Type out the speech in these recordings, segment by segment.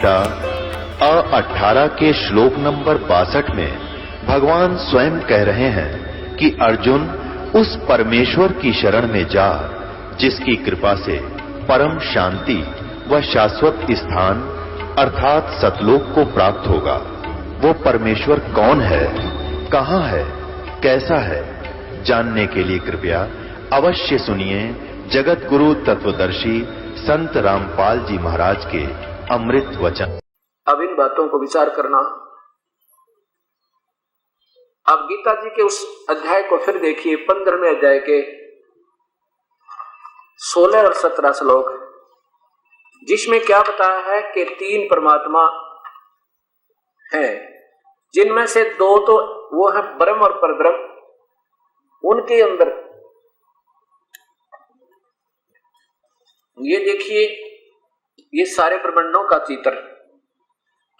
गीता 18 के श्लोक नंबर 62 में भगवान स्वयं कह रहे हैं कि अर्जुन उस परमेश्वर की शरण में जा जिसकी कृपा से परम शांति व शाश्वत स्थान अर्थात सतलोक को प्राप्त होगा। वो परमेश्वर कौन है, कहां है, कैसा है, जानने के लिए कृपया अवश्य सुनिए जगत गुरु तत्वदर्शी संत रामपाल जी महाराज के अमृत वचन। अब इन बातों को विचार करना। अब गीता जी के उस अध्याय को फिर देखिए, 15वें अध्याय के 16 और 17 श्लोक, जिसमें क्या बताया है कि 3 परमात्मा हैं, जिनमें से 2 तो वो है ब्रह्म और परब्रह्म। उनके अंदर ये देखिए, ये सारे ब्रह्मांडों का चित्र,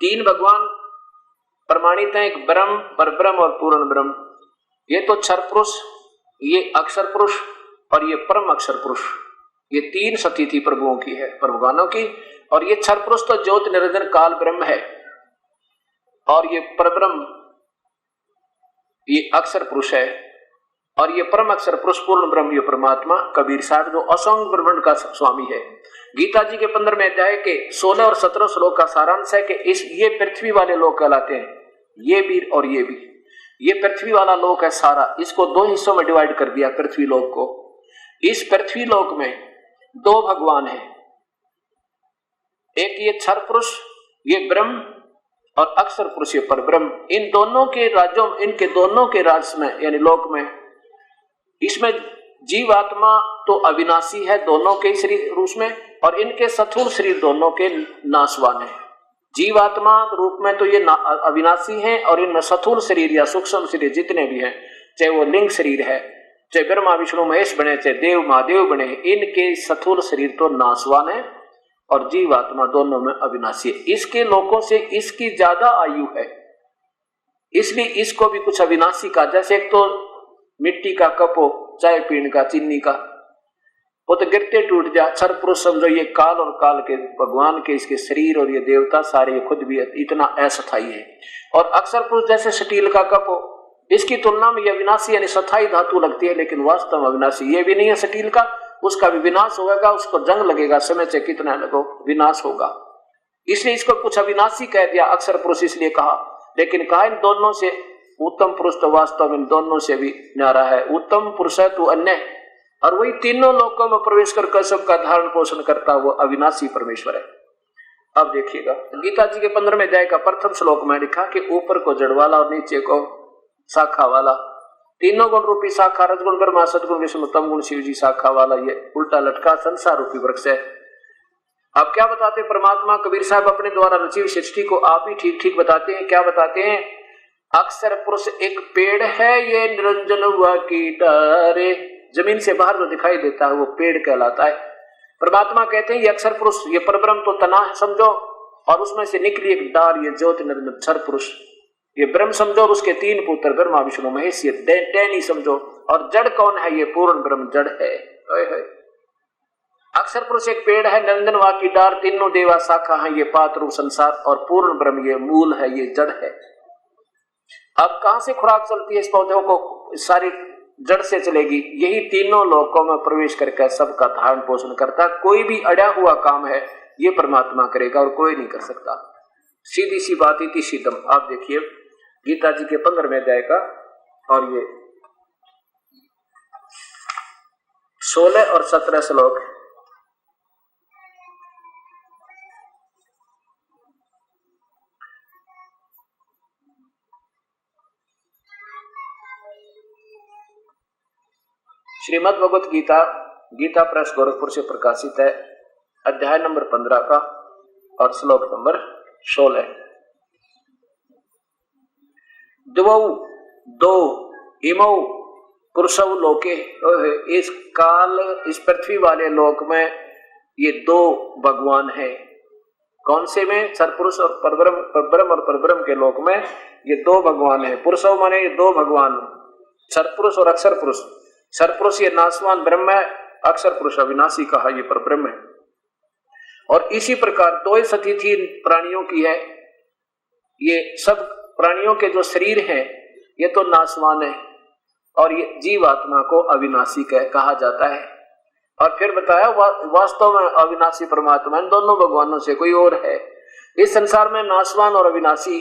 3 भगवान प्रमाणित हैं, एक ब्रह्म, परब्रह्म और पूर्ण ब्रह्म। ये तो क्षर पुरुष, ये अक्षर पुरुष और ये परम अक्षर पुरुष। ये 3 सतीथि प्रभुओं की है, भगवानों की। और ये क्षर पुरुष तो ज्योति निरंजन काल ब्रह्म है, और ये परब्रह्म ये अक्षर पुरुष है, और ये परम अक्षर पुरुष पूर्ण ब्रह्म ये परमात्मा कबीर साहब जो असंग ब्रह्मांड का स्वामी है। गीता जी के 15वें अध्याय के 16 और 17 श्लोक का सारांश है कि ये पृथ्वी वाले लोग कहलाते हैं, ये भी और ये भी। ये पृथ्वी वाला लोक है सारा, इसको 2 हिस्सों में डिवाइड कर दिया पृथ्वी लोक को। इस पृथ्वी लोक में 2 भगवान हैं, एक ये क्षर पुरुष ये ब्रह्म और अक्षर पुरुष ये परब्रह्म। इन दोनों के राज्यों, इनके दोनों के राज्य में यानी लोक में, इसमें जीवात्मा तो अविनाशी है दोनों के शरीर रूप में, और इनके स्थूल शरीर दोनों के नाशवान है। जीवात्मा रूप में तो ये अविनाशी हैं, और इनमें स्थूल शरीर या सूक्ष्म शरीर जितने भी हैं, चाहे वो लिंग शरीर है, चाहे ब्रह्मा विष्णु महेश बने, चाहे देव महादेव बने, इनके स्थूल शरीर तो नाशवान है और जीवात्मा दोनों में अविनाशी है। इसके लोगों से इसकी ज्यादा आयु है, इसलिए इसको भी कुछ अविनाशी का, जैसे एक तो मिट्टी का कप हो, चाय पीने का, चीनी का, वो तो गिरते टूट जा। क्षर पुरुष समझो ये काल, और काल के भगवान के इसके शरीर और ये देवता सारे, ये खुद भी इतना अस्थायी है। और अक्षर पुरुष जैसे स्टील का कप हो, इसकी तुलना में ये अविनाशी यानी स्थायी धातु लगती है, लेकिन वास्तव में अविनाशी ये भी नहीं है स्टील का। उसका भी विनाश होगा, उसको जंग लगेगा, समय से कितना लगो विनाश होगा, इसलिए इसको कुछ अविनाशी कह दिया अक्षर पुरुष इसलिए कहा। लेकिन कहा इन दोनों से उत्तम पुरुष तो वास्तव में इन दोनों से भी न्यारा है। उत्तम पुरुष है तो अन्य, और वही तीनों लोकों में प्रवेश कर सबका धारण पोषण करता वो अविनाशी परमेश्वर है। अब देखिएगा गीता जी के 15वें अध्याय का प्रथम श्लोक में लिखा कि ऊपर को जड़ वाला और नीचे को शाखा वाला, तीनों गुण रूपी शाखा, रजगुण ब्रह्मा, सदगुण विष्णु, तम गुण शिव जी शाखा वाला, ये उल्टा लटका संसार रूपी वृक्ष है। अब क्या बताते परमात्मा कबीर साहब अपने द्वारा रची सृष्टि को आप ही ठीक ठीक बताते हैं। क्या बताते हैं? अक्षर पुरुष एक पेड़ है, ये निरंजन हुआ की डारे, जमीन से बाहर जो दिखाई देता है वो पेड़ कहलाता है। परमात्मा कहते हैं ये अक्षर पुरुष, ये परब्रह्म तो तना समझो, और उसमें से निकली एक डार, ये ज्योति निरंजन क्षर पुरुष, ये ब्रह्म समझो, और उसके 3 पुत्र ब्रह्मा विष्णु महेश, ये टैनी समझो। और जड़ कौन है? ये पूर्ण ब्रह्म जड़ है। अक्षर पुरुष एक पेड़ है, निरंजन वा की डार, तीनों देवा शाखा है, ये पात्र रूप संसार, और पूर्ण ब्रह्म ये मूल है, ये जड़ है। अब कहां से खुराक चलती है इस पौधों को? सारी जड़ से चलेगी। यही तीनों लोकों में प्रवेश करके सबका धारण पोषण करता। कोई भी अड़ा हुआ काम है ये परमात्मा करेगा और कोई नहीं कर सकता। सीधी सी बात इति सिद्धम। आप देखिए गीता जी के 15वें अध्याय का और ये 16 और 17 श्लोक। श्रीमद् भगवत गीता, गीता प्रेस गोरखपुर से प्रकाशित है, अध्याय नंबर 15 का और श्लोक नंबर 16। दो इमौ पुरुषौ लोके, इस काल इस पृथ्वी वाले लोक में ये 2 भगवान हैं। कौन से में? सरपुरुष और परब्रह्म और परब्रह्म के लोक में ये 2 भगवान हैं। पुरुषौ माने ये 2 भगवान, सरपुरुष और अक्षर पुरुष। सरपुरुष ये नाशवान ब्रह्म है, अक्षर पुरुष अविनाशी कहा ये परब्रह्म है। और इसी प्रकार दो स्थिति प्राणियों की है। ये सब प्राणियों के जो शरीर है ये तो नाशवान है और ये जीवात्मा को अविनाशी कहा जाता है। और फिर बताया वास्तव में अविनाशी परमात्मा इन दोनों भगवानों से कोई और है। इस संसार में नाशवान और अविनाशी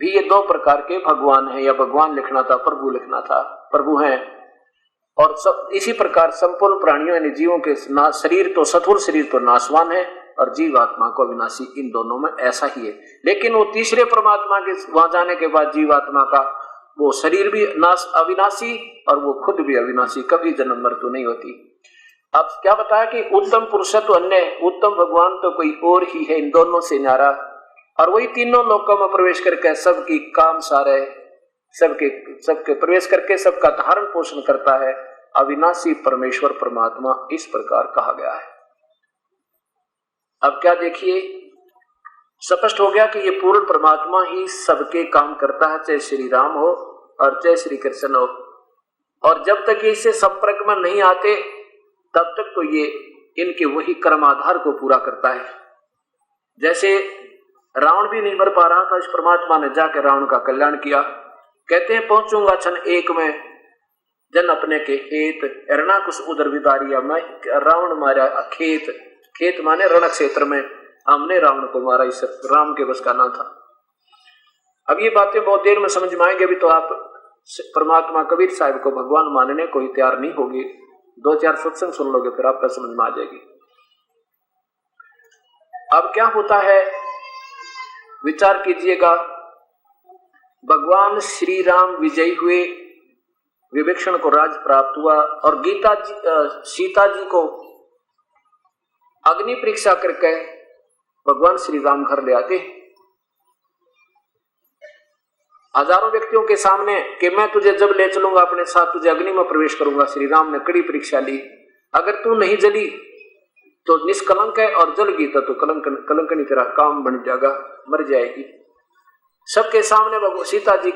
भी ये दो प्रकार के भगवान हैं, या भगवान लिखना था, प्रभु लिखना था, प्रभु हैं। और सब इसी प्रकार संपूर्ण प्राणियों यानी जीवों के शरीर तो सत्वर शरीर तो नाशवान है और जीवात्मा को अविनाशी, इन दोनों में ऐसा ही है। लेकिन वो तीसरे परमात्मा के वहां जाने के बाद जीवात्मा का वो शरीर भी अविनाशी और वो खुद भी अविनाशी, कभी जन्म मृत्यु नहीं होती। अब क्या बताया कि उत्तम पुरुष तो अन्य, उत्तम भगवान तो कोई और ही है इन दोनों से न्यारा, और वही तीनों लोकों में प्रवेश करके सबकी काम सारे सबके प्रवेश करके सबका धारण पोषण करता है। अविनाशी परमेश्वर परमात्मा इस प्रकार कहा गया है। अब क्या देखिए, स्पष्ट हो गया कि ये पूर्ण परमात्मा ही सबके काम करता है, चाहे श्री राम हो और चाहे श्री कृष्ण हो। और जब तक ये इससे संपर्क में नहीं आते तब तक तो ये इनके वही कर्म आधार को पूरा करता है। जैसे रावण भी नहीं मर पा रहा था, इस परमात्मा ने जाकर रावण का कल्याण किया। कहते हैं पहुंचूंगा क्षण एक में जन अपने के हेत, एरना कुछ उधर विदारिया, मैं रावण मारा खेत, खेत माने रण क्षेत्र में हमने रावण को मारा, इस राम के बस का ना था। अब ये बातें बहुत देर में समझ में आएंगे। अभी तो आप परमात्मा कबीर साहब को भगवान मानने को ही तैयार नहीं होगी, 2-4 सत्संग सुन लोगे फिर आपका समझ में आ जाएगी। अब क्या होता है विचार कीजिएगा। भगवान श्री राम विजयी हुए, विभीषण को राज प्राप्त हुआ और सीता जी को अग्नि परीक्षा करके भगवान श्री राम घर ले आते। हजारों व्यक्तियों के सामने कि मैं तुझे जब ले चलूंगा अपने साथ, तुझे अग्नि में प्रवेश करूंगा। श्री राम ने कड़ी परीक्षा ली, अगर तू नहीं जली तो निष्कलंक है और जल गई तो कलंकनी तेरा काम बन जाएगा, मर जाएगी। सबके सामने सीता जी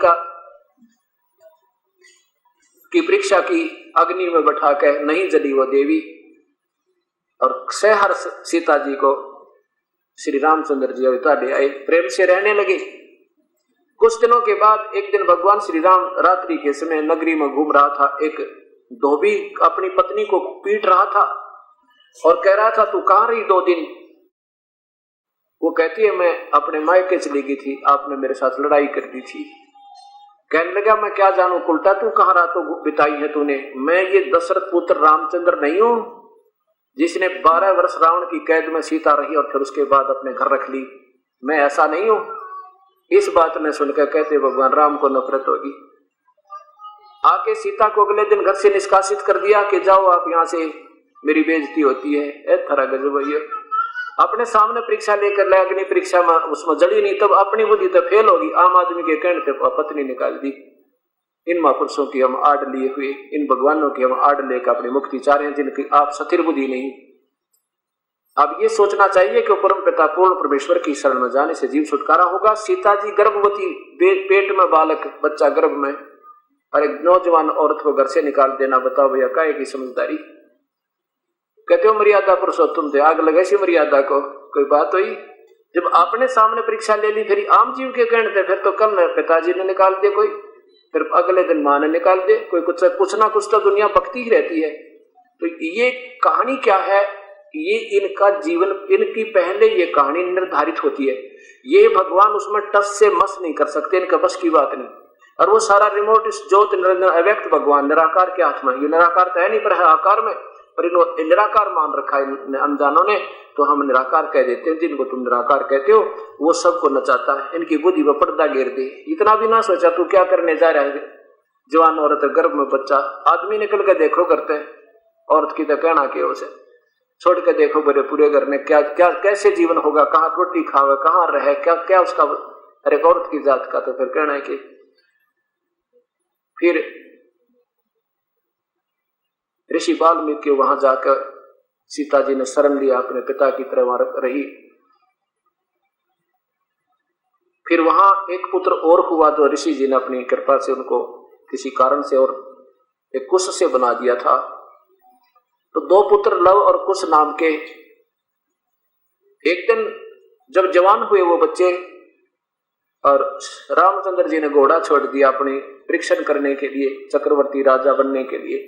की परीक्षा की, अग्नि में बैठा के नहीं जली वो देवी, और सहर सीता जी को श्री रामचंद्र जी अयोध्या ले आए, प्रेम से रहने लगे। कुछ दिनों के बाद एक दिन भगवान श्री राम रात्रि के समय नगरी में घूम रहा था। एक धोबी अपनी पत्नी को पीट रहा था और कह रहा था तू कहां रही 2 दिन। वो कहती है मैं अपने मायके चली गई थी, आपने मेरे साथ लड़ाई कर दी थी। कहने लगा मैं क्या जानू उल्टा तू कहां रातों बिताई है तूने। मैं ये दशरथ पुत्र रामचंद्र नहीं हूं जिसने 12 वर्ष रावण की कैद में सीता रही और फिर उसके बाद अपने घर रख ली, मैं ऐसा नहीं हूं। इस बात ने सुनकर कहते भगवान राम को नफरत होगी। आके सीता को अगले दिन घर से निष्कासित कर दिया कि जाओ आप यहां से, मेरी बेइज्जती होती है। थरा गजब है। अपने सामने परीक्षा लेकर लाया, अग्नि परीक्षा में उसमें जड़ी नहीं, तब अपनी बुद्धि तो फेल होगी। आम आदमी के कहने पे पत्नी निकाल दी। इन महापुरुषों की हम आड़ लिए हुए, इन भगवानों की हम आड़ लेकर अपनी मुक्ति चाह रहे हैं जिनकी आप स्थिर बुद्धि नहीं। अब ये सोचना चाहिए कि परम पिता पूर्ण परमेश्वर की शरण में जाने से जीव छुटकारा होगा। सीता जी गर्भवती, पेट में बालक, बच्चा गर्भ में, और एक नौजवान औरत को घर से निकाल देना, बताओ भैया काहे की समझदारी। कहते हो मर्यादा पुरुषोत्तम थे, आग लगे सी मर्यादा को, कोई बात हुई। जब आपने सामने परीक्षा ले ली, फिर आम जीव के कहने थे, फिर तो कल पिताजी ने निकाल दे कोई, फिर अगले दिन मां ने निकाल दे कोई, कुछ ना कुछ तो दुनिया बकती ही रहती है। तो ये कहानी क्या है, ये इनका जीवन, इनकी पहले ये कहानी निर्धारित होती है। ये भगवान उसमें टस से मस नहीं कर सकते, इनका बस की बात नहीं। और वो सारा रिमोट इस ज्योत निरंजन अव्यक्त भगवान निराकार के हाथ में, ये निराकार तो है नहीं पर है आकार में, पर इन्होंने निराकार मान रखा है अनजानों ने, तो हम निराकार कह देते हैं। जिनको तुम निराकार कहते हो वो सबको नचाता है, इनकी बुद्धि वो पर्दा घेर दे। इतना भी ना सोचा तू क्या करने जा रहा है। जवान औरत गर्भ में बच्चा, आदमी निकल के देखो करते हैं, औरत की तो कहना के उसे छोड़ के देखो बड़े पूरे घर में क्या क्या कैसे जीवन होगा, कहाँ रोटी खावे, कहाँ रहे, क्या क्या उसका। अरे औरत की जात का तो फिर कहना है कि फिर ऋषि वाल्मीकि वहां जाकर सीता जी ने शरण लिया, अपने पिता की तरह वहां रही। फिर वहां एक पुत्र और हुआ जो ऋषि जी ने अपनी कृपा से उनको किसी कारण से और एक कुश से बना दिया था। तो 2 पुत्र लव और कुश नाम के एक दिन जब जवान हुए वो बच्चे और रामचंद्र जी ने घोड़ा छोड़ दिया अपनी परीक्षण करने के लिए, चक्रवर्ती राजा बनने के लिए।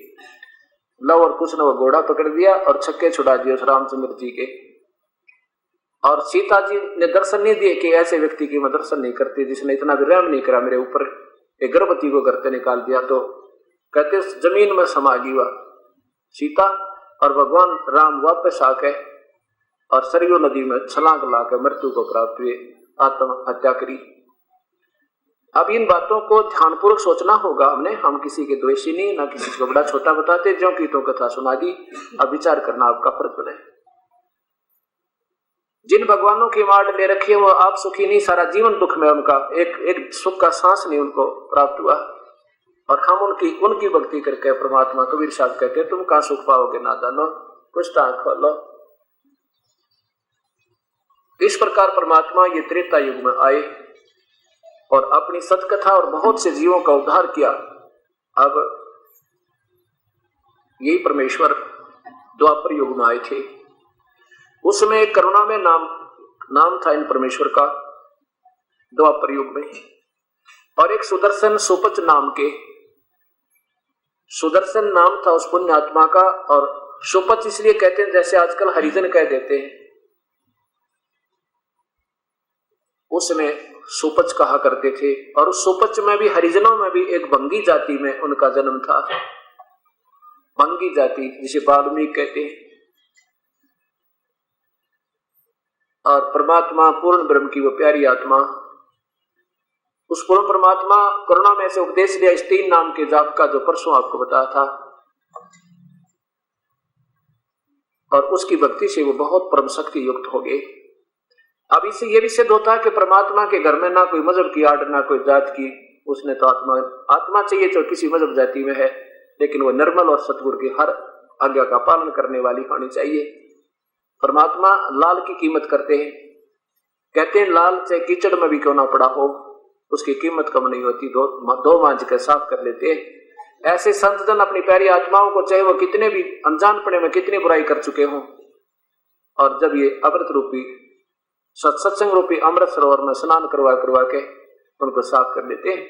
लव और कुछ ने वो घोड़ा पकड़ दिया और छक्के छुड़ा दिए उस रामचंद्र जी के। और सीता जी ने दर्शन नहीं दिए कि ऐसे व्यक्ति की मैं दर्शन नहीं करती जिसने इतना भी रहम नहीं करा मेरे ऊपर, एक गर्भवती को घर पे निकाल दिया। तो कहते जमीन में समा गई वह सीता और भगवान राम वापस आके और सरयू नदी में छलांग लाकर मृत्यु को प्राप्त हुए, आत्महत्या करी। अब इन बातों को ध्यानपूर्वक सोचना होगा हमने। हम किसी के द्वेषी नहीं, ना किसी को बड़ा छोटा बताते, जो की तो कथा सुना दी। अब विचार करना आपका फर्ज बने। जिन भगवानों की मार्ड ले रखी है वो आप सुखी नहीं, सारा जीवन दुख में उनका एक सुख का सांस नहीं उनको प्राप्त हुआ। और हम उनकी भक्ति करके परमात्मा कबीर साहब कहते हैं तुम कहां सुख पाओगे नादानो, कुछ तो आंख खोलो। इस प्रकार परमात्मा ये त्रेता युग में आए और अपनी सतकथा और बहुत से जीवों का उद्धार किया। अब यही परमेश्वर द्वापर युग में आए थे। उसमें एक करुणा में नाम था इन परमेश्वर का द्वापर युग में, और एक सुदर्शन सुपच नाम के, सुदर्शन नाम था उस पुण्य आत्मा का। और सुपच इसलिए कहते हैं जैसे आजकल हरिजन कह देते हैं, उसमें सुपच कहा करते थे। और उस सुपच में भी हरिजनों में भी एक भंगी जाति में उनका जन्म था। भंगी जाति जिसे वाल्मीकि कहते हैं। और परमात्मा पूर्ण ब्रह्म की वो प्यारी आत्मा, उस पूर्ण परमात्मा करुणा में से उपदेश लिया इस 3 नाम के जाप का जो परसों आपको बताया था। और उसकी भक्ति से वो बहुत परम शक्ति युक्त हो गए। अब इससे ये भी सिद्ध होता है कि परमात्मा के घर में ना कोई मजहब की आड़, ना कोई जात की। उसने तो आत्मा चाहिए जो किसी मजहब जाति में है, लेकिन वो निर्मल और सतगुरु की हर आज्ञा का पालन करने वाली होनी चाहिए। परमात्मा लाल की कीमत करते हैं। कहते हैं लाल चाहे कीचड़ में भी क्यों ना पड़ा हो उसकी कीमत कम नहीं होती, दो मांझ के साफ कर लेते हैं। ऐसे संत जन अपनी प्यारी आत्माओं को चाहे वो कितने भी अनजानपने में कितनी बुराई कर चुके हों, और जब ये अमृत रूपी सत्संग रूपी अमृत सरोवर में स्नान करवा के उनको साफ कर देते हैं।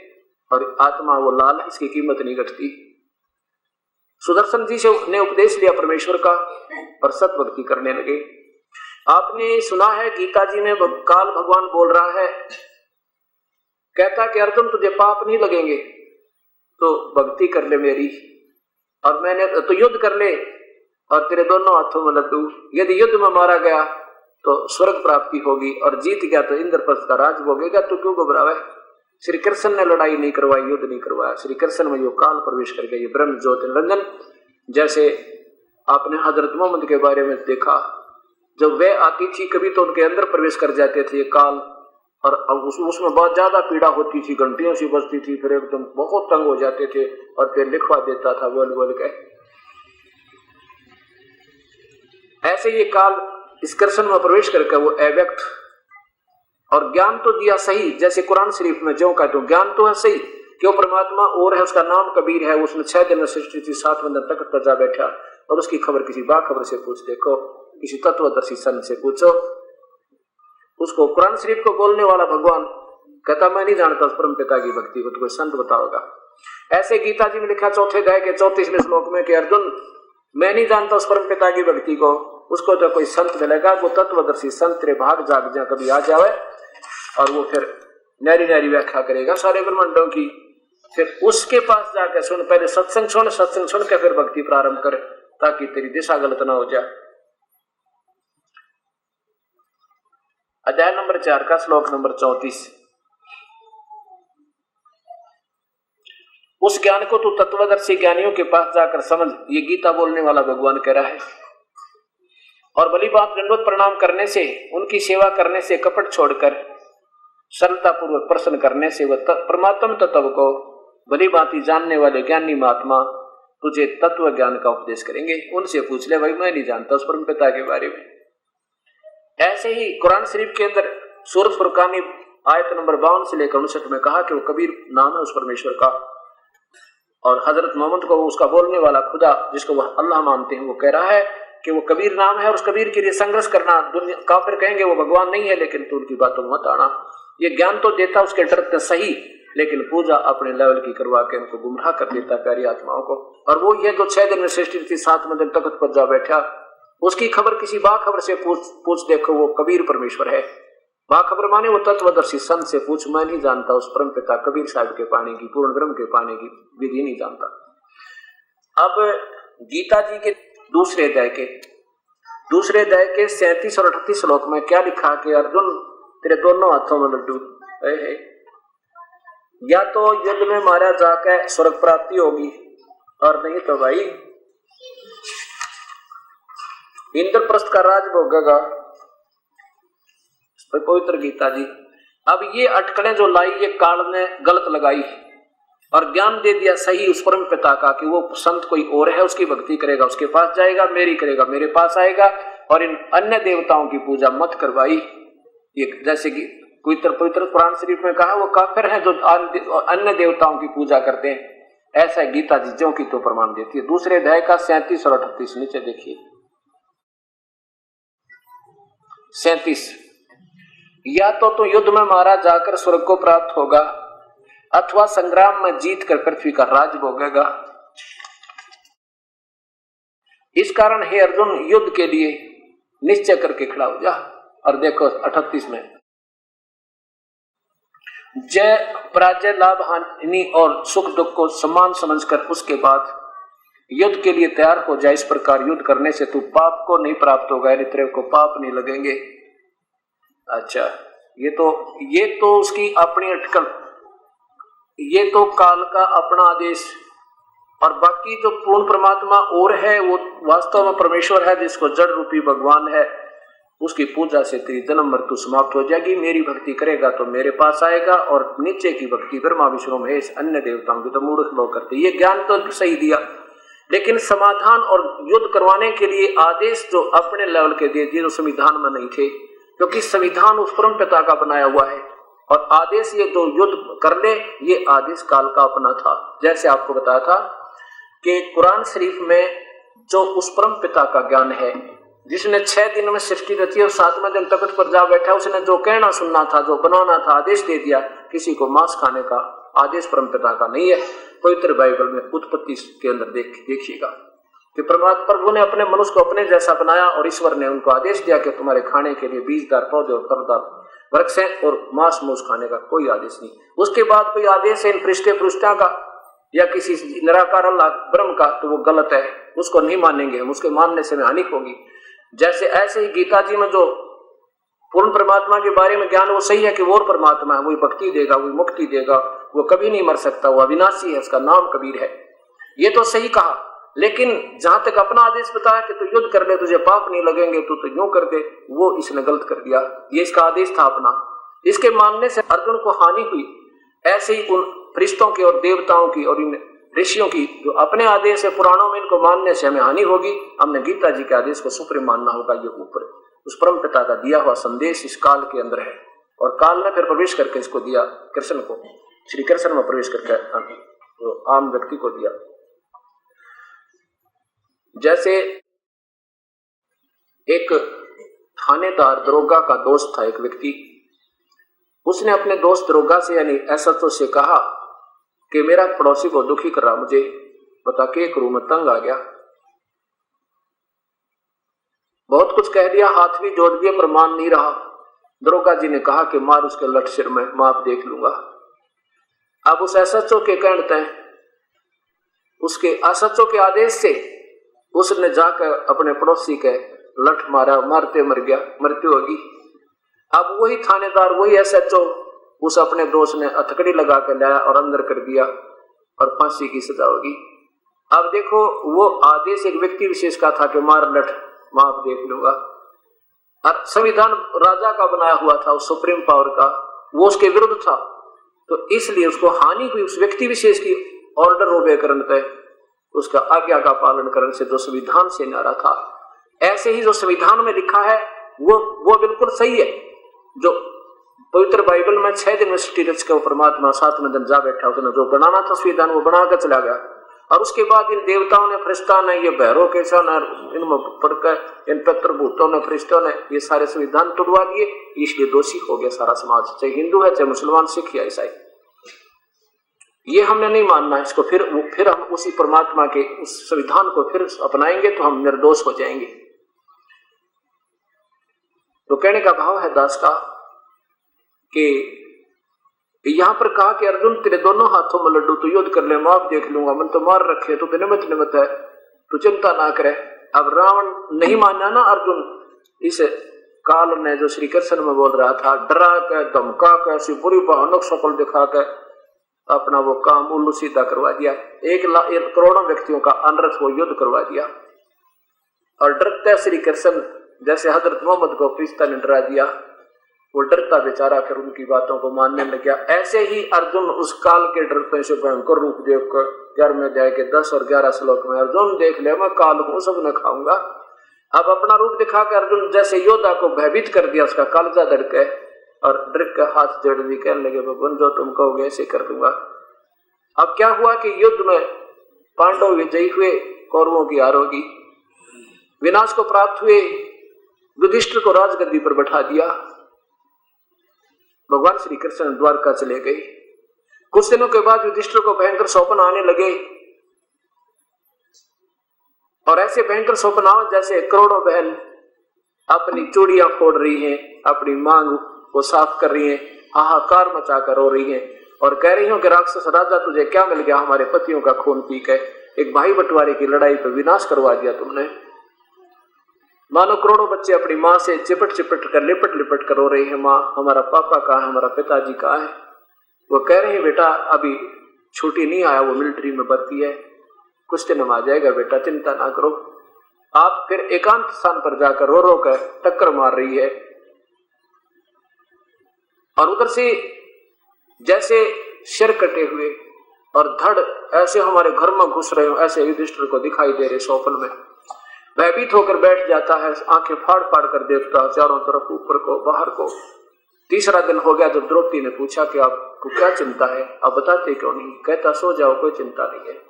और आत्मा वो लाल, इसकी कीमत नहीं घटती। सुदर्शन जी से ने उपदेश लिया परमेश्वर का और सत भक्ति करने लगे। आपने सुना है गीता जी में काल भगवान बोल रहा है, कहता कि अर्जुन तुझे पाप नहीं लगेंगे तो भक्ति कर ले मेरी, और मैंने तो युद्ध कर ले और तेरे दोनों हाथों में लड्डू। यदि युद्ध में मारा गया तो स्वर्ग प्राप्ति होगी, और जीत गया तो इंद्रप्रस्थ का राज भोगेगा। तो क्यों घबरावे? श्री कृष्ण ने लड़ाई नहीं करवाई, युद्ध नहीं करवाया। श्री कृष्ण में जो काल प्रवेश करके ये ब्रह्म ज्योति निरंजन, जैसे आपने हजरत मोहम्मद के बारे में देखा, जब वे आती थी कभी तो उनके अंदर प्रवेश कर जाते थे ये काल, और उसमें बहुत ज्यादा पीड़ा होती थी, घंटियों सी बजती थी, फिर एकदम बहुत तंग हो जाते थे और फिर लिखवा देता था बोल के। ऐसे ये काल इस कृष्ण में प्रवेश करके वो अव्यक्त, और ज्ञान तो दिया सही, जैसे कुरान शरीफ में जो का तो ज्ञान तो है सही कि वो परमात्मा और है, उसका नाम कबीर है। उसने 6 दिन में सृष्टि थी, 7वें दिन तक पर जा बैठा, और उसकी खबर किसी बाखबर से पूछ देखो, किसी तत्वदर्शी सन से पूछो। उसको कुरान शरीफ को बोलने वाला भगवान कहता मैं नहीं जानता उस परम पिता की भक्ति को, तो कोई संत बताओगा। ऐसे गीता जी में लिखा 4th अध्याय के 34वें श्लोक में कि अर्जुन मैं नहीं जानता उस परम पिता की भक्ति को, उसको तो कोई संत मिलेगा, वो तत्वदर्शी संत तेरे भाग जाग जा कभी आ जावे, और वो फिर नैरी नैरी व्याख्या करेगा सारे ब्रह्मांडों की। फिर उसके पास जाकर सुन, पहले सत्संग सुन के फिर भक्ति प्रारंभ कर, ताकि तेरी दिशा गलत ना हो जाए। अध्याय नंबर 4 का श्लोक नंबर 34। उस ज्ञान को तू तत्वदर्शी ज्ञानियों के पास जाकर समझ, ये गीता बोलने वाला भगवान कह रहा है। और भली बात दंडवत प्रणाम करने से, उनकी सेवा करने से, कपट छोड़कर सरलता पूर्वक प्रश्न करने से वह परमात्म तत्व को भली भांति जानने वाले ज्ञानी महात्मा तुझे तत्व ज्ञान का उपदेश करेंगे। उनसे पूछ ले भाई, मैं नहीं जानता उस परम पिता के बारे में। ऐसे ही कुरान शरीफ के अंदर सूरत फुरकानी आयत नंबर 52 से लेकर 59 में कहा कि वो कबीर नाम है उस परमेश्वर का, और हजरत मोहम्मद को उसका बोलने वाला खुदा जिसको वह अल्लाह मानते हैं वो कह रहा है कि वो कबीर नाम है और उस कबीर के लिए संघर्ष करना, दुनिया काफिर कहेंगे वो भगवान नहीं है, लेकिन तू उनकी बातों में मत आना। ये ज्ञान तो देता उसके डरते सही, लेकिन पूजा अपने लेवल की करवा के उनको गुमराह कर देता प्यारी आत्माओं को। और वो ये जो 6 दिन में सृष्टि थी, 7वें दिन तख्त पर जा बैठा, उसकी खबर किसी बाखबर से पूछ देखो, वो कबीर परमेश्वर है। बाखबर माने वो तत्वदर्शी संत से पूछ, मैं नहीं जानता उस परम पिता कबीर साहब के पाने की, पूर्ण ब्रह्म के पाने की विधि नहीं जानता। अब गीता जी के दूसरे अध्याय के 37 और 38 श्लोक में क्या लिखा कि अर्जुन तेरे दोनों हाथों में लड्डू है, या तो युद्ध में मारा जाकर स्वर्ग प्राप्ति होगी, और नहीं तो भाई इंद्रप्रस्थ का राज भोगेगा। पवित्र गीता जी। अब ये अटकलें जो लाई ये काल ने गलत लगाई और ज्ञान दे दिया सही उस परम पिता का कि वो संत कोई और है, उसकी भक्ति करेगा, उसके पास जाएगा, मेरी करेगा, मेरे पास आएगा, और इन अन्य देवताओं की पूजा मत करवाई। ये जैसे कि पवित्र कुरान शरीफ में कहा वो काफिर है जो अन्य देवताओं की पूजा करते हैं, ऐसा गीता जी जो की तो प्रमाण देती है। दूसरे अध्याय का 37 और 38 नीचे देखिए। 37, या तो तू युद्ध में मारा जाकर स्वर्ग को प्राप्त होगा, अथवा संग्राम में जीत कर पृथ्वी का राज भोगेगा। इस कारण हे अर्जुन युद्ध के लिए निश्चय करके खड़ा हो जा। और देखो 38 में, जय पराजय लाभ हानि और सुख दुख को समान समझकर उसके बाद युद्ध के लिए तैयार हो जाए। इस प्रकार युद्ध करने से तू पाप को नहीं प्राप्त होगा, यानी तेरे को पाप नहीं लगेंगे। अच्छा, ये तो उसकी अपनी अटकल, ये तो काल का अपना आदेश। और बाकी जो पूर्ण परमात्मा और है वो वास्तव में परमेश्वर है, जिसको जड़ रूपी भगवान है, उसकी पूजा से तेरी जन्म मृत्यु समाप्त हो जाएगी। मेरी भक्ति करेगा तो मेरे पास आएगा, और नीचे की भक्ति ब्रह्मा विष्णु महेश अन्य देवताओं की तो मूर्ख लोग करते। ये ज्ञान तो सही दिया, लेकिन समाधान और युद्ध करवाने के लिए आदेश जो अपने लेवल के दिए जो संविधान में नहीं थे, क्योंकि संविधान उस परम पिता का बनाया हुआ है, और आदेश ये जो युद्ध कर ले ये आदेश काल का अपना था। जैसे आपको बताया था कि कुरान शरीफ में जो उस परम पिता का ज्ञान है, जिसने 6 दिन में सृष्टि रची और 7वें दिन तख्त पर जा बैठा, उसने जो कहना सुनना था, जो बनाना था, आदेश दे दिया। किसी को मांस खाने का आदेश परम पिता का नहीं है। पवित्र बाइबल में उत्पत्ति के अंदर देखिएगा कि प्रभु ने अपने मनुष्य को अपने जैसा बनाया, और ईश्वर ने उनको आदेश दिया कि तुम्हारे खाने के लिए बीजदार पौधे और फलदार वृक्ष हैं, और मांस मूस खाने का कोई आदेश नहीं। उसके बाद कोई आदेश है इन पृष्ठा का या किसी निराकार अल्लाह ब्रह्म का, तो वो गलत है, उसको नहीं मानेंगे हम, उसके मानने से हानि होगी। जैसे ऐसे ही गीता जी में जो पूर्ण परमात्मा के बारे में ज्ञान वो सही है कि वो परमात्मा है, वही भक्ति देगा, वही मुक्ति देगा, वो कभी नहीं मर सकता, वो अविनाशी है, उसका नाम कबीर है। ये तो सही कहा, लेकिन जहां तक अपना आदेश बताया कि तू युद्ध कर ले, तुझे पाप नहीं लगेंगे, तू तो यूं कर दे, वो इसने गलत कर दिया। ये इसका आदेश था अपना, इसके मानने से अर्जुन को हानि हुई। ऐसे ही उन फरिश्तों की और देवताओं की और इन ऋषियों की जो अपने आदेश है पुराणों में, इनको मानने से हमें हानि होगी। हमने गीता जी के आदेश को सुप्रीम मानना होगा। ये ऊपर उस परम पिता का दिया हुआ संदेश इस काल के अंदर है, और काल ने फिर प्रवेश करके इसको दिया कृष्ण को, श्री कृष्ण में प्रवेश करके तो आम व्यक्ति को दिया। जैसे एक थानेदार दरोगा का दोस्त था, एक व्यक्ति, उसने अपने दोस्त दरोगा से यानी एसएचओ से कहा कि मेरा पड़ोसी को दुखी कर रहा, मुझे बता के करूं, मैं तंग आ गया। बहुत कुछ कह दिया, हाथ भी जोड़ दिए, पर मान नहीं रहा। दरोगा जी ने कहा कि मार उसके लट सिर में, मैं आप देख लूंगा। अब उस एसएचओ के कहने तय उसके एसएचओ के आदेश से उसने जाकर अपने पड़ोसी के लठ मारा, मारते मर गया, मृत्यु होगी। अब वही थानेदार, वही एसएचओ उस अपने दोस्त ने हथकड़ी लगा कर लाया और अंदर कर दिया, और फांसी की सजा होगी। अब देखो, वो आदेश एक व्यक्ति विशेष का था कि मार लठ, मैं आप देख लूंगा। और संविधान राजा का बनाया हुआ था, उस सुप्रीम पावर का, वो उसके विरुद्ध था, तो इसलिए उसको हानि हुई उस व्यक्ति विशेष की ऑर्डर ओबे करने पे, उसका आज्ञा का पालन करने से, जो संविधान से नारा था। ऐसे ही जो संविधान में लिखा है वो बिल्कुल सही है। जो पवित्र बाइबल में 6 दिन में सृष्टि रच के वो परमात्मा 7वें दिन जा बैठा, उसने जो बनाना था संविधान वो बना कर चला गया। और उसके बाद इन देवताओं ने, फरिश्ता ने, ये भैरव कैसा न, इनमें पड़कर इन पितृभूतों ने, फरिश्तों ने ये सारे संविधान तोड़वा दिए, इसलिए दोषी हो गया सारा समाज, चाहे हिंदू है, चाहे मुसलमान, सिख या ईसाई। ये हमने नहीं मानना इसको। फिर हम उसी परमात्मा के उस संविधान को फिर अपनाएंगे तो हम निर्दोष हो जाएंगे। तो कहने का भाव है दास का कि यहां पर कहा कि अर्जुन तेरे दोनों हाथों में लड्डू, तो युद्ध कर ले, मैं आप देख लूंगा, मन तो मार रखे, तो निमित निमित है, तो चिंता ना करे। अब रावण नहीं माना ना अर्जुन, इस काल ने जो श्री कृष्ण में बोल रहा था, डरा के, धमका के, ऐसी बुरी भयानक शक्ल दिखा के अपना वो काम उल्लू सीधा करवा दिया। 1 करोड़ों व्यक्तियों का अनर्थ वो युद्ध करवा दिया। और डरते श्री कृष्ण जैसे हजरत मोहम्मद को फरिश्ता ने डरा दिया, वो डरता बेचारा फिर उनकी बातों को मानने लग गया। ऐसे ही अर्जुन उस काल के डरते से भयंकर रूप देखकर 11वें अध्याय के 10 और 11 श्लोक में, अर्जुन देख ले मैं काल हूं, सब न खाऊंगा। अब अपना रूप दिखा के अर्जुन जैसे योद्धा को भयभीत कर दिया, उसका कालजा धड़के और डर के हाथ जोड़ दी, कहने लगे भगवान जो तुम कहोगे ऐसे कर दूंगा। अब क्या हुआ कि युद्ध में पांडव विजयी हुए, कौरवों की हार होगी, विनाश को प्राप्त हुए, युधिष्ठिर को राजगद्दी पर बैठा दिया। भगवान श्री कृष्ण द्वारका चले गए। कुछ दिनों के बाद युधिष्ठिर को भयंकर स्वप्न आने लगे, और ऐसे भयंकर स्वप्न जैसे करोड़ों बहन अपनी चूड़ियां फोड़ रही हैं, अपनी मांग को साफ कर रही हैं, हाहाकार मचा कर रो रही हैं और कह रही हूं कि राक्षस राजा तुझे क्या मिल गया, हमारे पतियों का खून पी के एक भाई बंटवारे की लड़ाई पर विनाश करवा दिया तुमने। मानो करोड़ों बच्चे अपनी माँ से चिपट चिपट कर, लिपट लिपट कर रो रहे हैं, माँ हमारा पापा कहाँ है, हमारा पिताजी कहाँ है। वो कह रहे हैं बेटा अभी छुट्टी नहीं आया, वो मिलिट्री में भर्ती है, कुछ दिन में आ जाएगा बेटा, चिंता ना करो। आप फिर एकांत स्थान पर जाकर रो रो कर टक्कर मार रही है। और उधर से जैसे सिर कटे हुए और धड़ ऐसे हमारे घर में घुस रहे हो, ऐसे युधिष्ठिर को दिखाई दे रहे स्वप्न में। भयभीत होकर बैठ जाता है, आंखें फाड़ फाड़ कर देखता है चारों तरफ, ऊपर को बाहर को। तीसरा दिन हो गया जब द्रौपदी ने पूछा कि आपको क्या चिंता है, आप बताते क्यों नहीं। कहता सो जाओ, कोई चिंता नहीं है,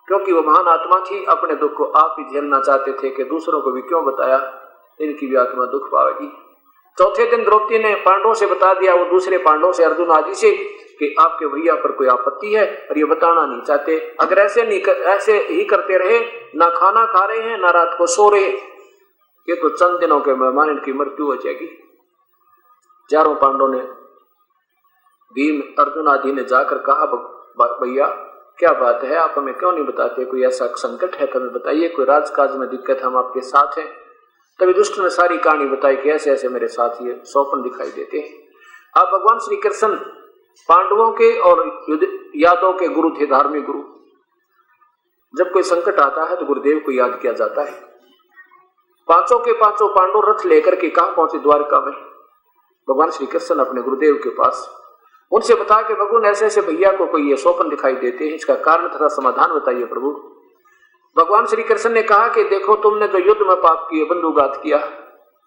क्योंकि वो महान आत्मा थी, अपने दुख को आप ही झेलना चाहते थे कि दूसरों को भी क्यों बताया, इनकी भी आत्मा दुख पाएगी। चौथे दिन द्रौपदी ने पांडवों से बता दिया, वो दूसरे पांडवों से, अर्जुन आदि से, कि आपके भैया पर कोई आपत्ति है और ये बताना नहीं चाहते। अगर ऐसे ही करते रहे, ना खाना खा रहे हैं ना रात को सो रहे, ये तो चंद दिनों के मेहमान, इनकी मृत्यु हो जाएगी। चारों पांडवों ने, भीम, अर्जुन आदि ने जाकर कहा भैया क्या बात है, आप हमें क्यों नहीं बताते, कोई ऐसा संकट है तो हमें बताइए, कोई राजकाज में दिक्कत, हम आपके साथ हैं। तभी दुष्ट ने सारी कहानी बताई कि ऐसे ऐसे मेरे साथ ये स्वप्न दिखाई देते हैं। अब भगवान श्री कृष्ण पांडवों के और यादवों के गुरु थे, धार्मिक गुरु। जब कोई संकट आता है तो गुरुदेव को याद किया जाता है। पांचों के पांचों पांडव रथ लेकर के कहां पहुंचे, द्वारका में। भगवान श्री कृष्ण अपने गुरुदेव के पास, उनसे बताया कि भगवान ऐसे ऐसे भैया को कोई ये स्वप्न दिखाई देते हैं, इसका कारण तथा समाधान बताइए प्रभु। भगवान श्री कृष्ण ने कहा कि देखो तुमने जो युद्ध में पाप किए, बंधुघात किया,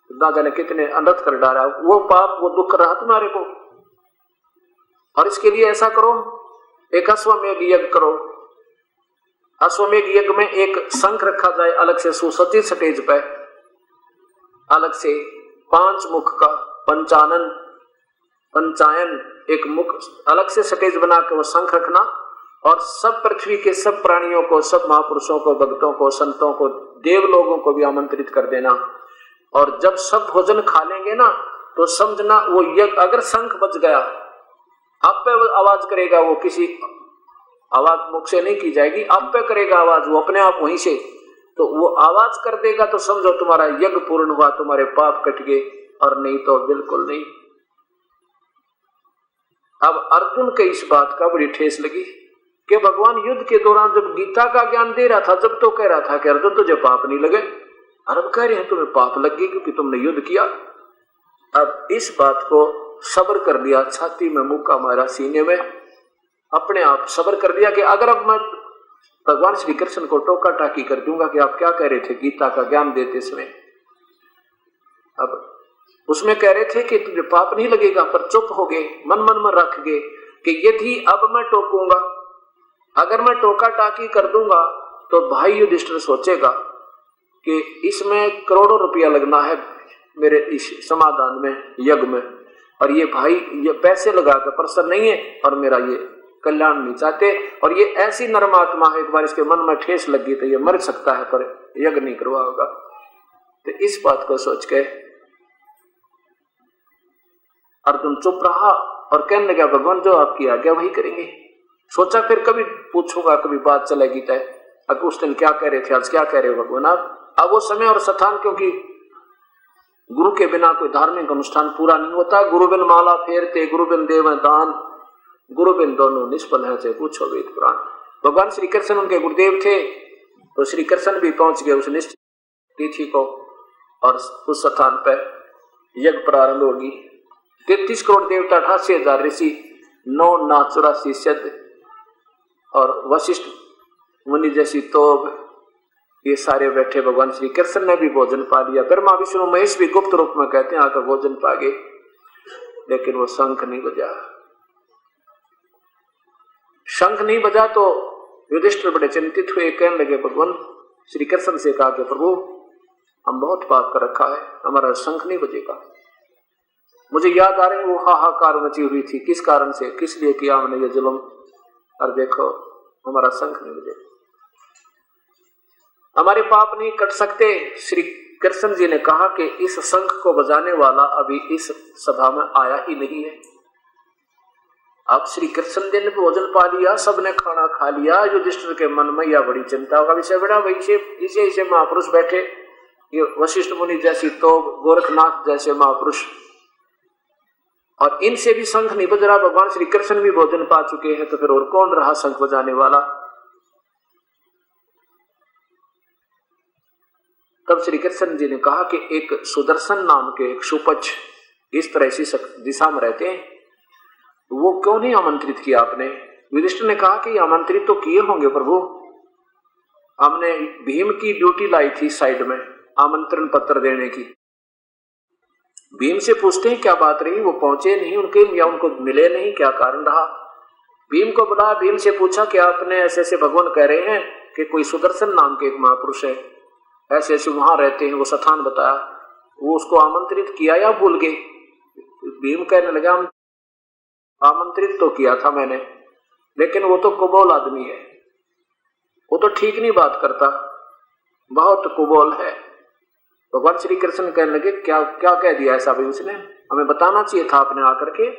ना जाने कितने अनर्थ कर डाला, वो पाप वो दुख रहा तुम्हारे को, और इसके लिए ऐसा करो, एक अश्वमेध यज्ञ करो। अश्वमेध यज्ञ में एक शंख रखा जाए अलग से, सुसज्जित स्टेज पे अलग से, 5 मुख का पंचायन एक मुख अलग से स्टेज बना के वो शंख रखना, और सब पृथ्वी के सब प्राणियों को, सब महापुरुषों को, भक्तों को, संतों को, देव लोगों को भी आमंत्रित कर देना। और जब सब भोजन खा लेंगे ना तो समझना वो यज्ञ, अगर शंख बज गया आप पे आवाज करेगा, वो किसी आवाज मुख से नहीं की जाएगी, आप पे करेगा आवाज, वो अपने आप वहीं से, तो वो आवाज कर देगा तो समझो तुम्हारा यज्ञ पूर्ण हुआ, तुम्हारे पाप कट गए, और नहीं तो बिल्कुल नहीं। अब अर्जुन के इस बात का बड़ी ठेस लगी कि भगवान युद्ध के दौरान जब गीता का ज्ञान दे रहा था, जब तो कह रहा था कि अर्जुन तुझे पाप नहीं लगे, और अब कह रहे हैं तुम्हें पाप लग गए क्योंकि तुमने युद्ध किया। अब इस बात को सब्र कर लिया, छाती में मुक्का मारा, सीने में अपने आप सब्र कर दिया कि अगर अब मैं भगवान श्री कृष्ण को टोका टाकी कर दूंगा कि आप क्या कह रहे थे गीता का ज्ञान देते समय। अब उसमें कह रहे थे कि तुझे पाप नहीं लगेगा, पर चुप हो गए, मन मन में रख गए कि यदि अब मैं टोकूंगा अगर मैं टोका टाकी कर दूंगा तो भाई युधिष्ठिर सोचेगा कि इसमें करोड़ों रुपया लगना है मेरे इस समाधान में, यज्ञ में, और ये भाई ये पैसे लगाकर प्रसन्न नहीं है और मेरा ये कल्याण नहीं चाहते, और ये ऐसी नर्म आत्मा है, एक बार इसके मन में ठेस लगी तो ये मर सकता है पर यज्ञ नहीं करवाएगा। तो इस बात को सोच के अर्जुन चुप रहा और कहने लगा भगवान जो आपकी आज्ञा वही करेंगे। सोचा फिर कभी पूछूंगा, कभी बात चलेगी तय। अब उस दिन क्या कह रहे थे, आज क्या कह रहे हो भगवान आप। अब वो समय और स्थान, क्योंकि गुरु के बिना कोई धार्मिक अनुष्ठान पूरा नहीं होता। गुरु बिन माला फेरते, गुरु बिन देव दान, गुरु बिन दोनों निष्फल है, से पूछो वेद पुराण। भगवान श्री कृष्ण उनके गुरुदेव थे, तो श्री कृष्ण भी पहुंच गए उस निश्चित तिथि को, और उस स्थान पर यज्ञ प्रारंभ होगी। 33 करोड़ देवता, 88,000 ऋषि, 9 नाथ, 84 सिद्ध और वशिष्ठ मुनि जैसी तोब, ये सारे बैठे। भगवान श्री कृष्ण ने भी भोजन पा लिया। ब्रह्मा विष्णु महेश भी गुप्त रूप में कहते हैं आकर भोजन पा गए, लेकिन वो शंख नहीं बजा। शंख नहीं बजा तो युधिष्ठिर बड़े चिंतित हुए, कहने लगे भगवान श्री कृष्ण से कहा कि प्रभु हम बहुत पाप कर रखा है, हमारा शंख नहीं बजेगा। मुझे याद आ रही वो हाहाकार मची हुई थी, किस कारण से, किस लिए किया हमने ये जुल्म, और देखो हमारा शंख नहीं बजेगा। हमारे पाप नहीं कट सकते। श्री कृष्ण जी ने कहा कि इस शंख को बजाने वाला अभी इस सभा में आया ही नहीं है। अब श्री कृष्ण जी ने भोजन पा लिया, सबने खाना खा लिया। युधिष्ठिर के मन में यह बड़ी चिंता का विषय बड़ा, इसे महापुरुष बैठे, ये वशिष्ठ मुनि जैसी तो, गोरखनाथ जैसे महापुरुष, और इनसे भी शंख नहीं बज रहा। भगवान श्री कृष्ण भी भोजन पा चुके हैं, तो फिर और कौन रहा शंख बजाने वाला। तब श्री कृष्ण जी ने कहा कि एक सुदर्शन नाम के एक सुपच इस तरह इसी दिशा में रहते हैं, वो क्यों नहीं आमंत्रित किया आपने। युधिष्ठिर ने कहा कि आमंत्रित तो किए होंगे प्रभु, हमने भीम की ड्यूटी लाई थी साइड में आमंत्रण पत्र देने की। भीम से पूछते हैं क्या बात रही, वो पहुंचे नहीं उनके, या उनको मिले नहीं, क्या कारण रहा। भीम को बुलाया, भीम से पूछा कि आपने ऐसे ऐसे भगवान कह रहे हैं कि कोई सुदर्शन नाम के एक महापुरुष है, ऐसे ऐसे वहां रहते हैं, वो स्थान बताया, वो उसको आमंत्रित किया या भूल गए। भीम कहने लगा आमंत्रित तो किया था मैंने, लेकिन वो तो कुबोल आदमी है, वो तो ठीक नहीं बात करता, बहुत कुबोल है। भगवान श्री कृष्ण कहने लगे क्या क्या कह दिया ऐसा भाई उसने, हमें बताना चाहिए था आपने आकर के,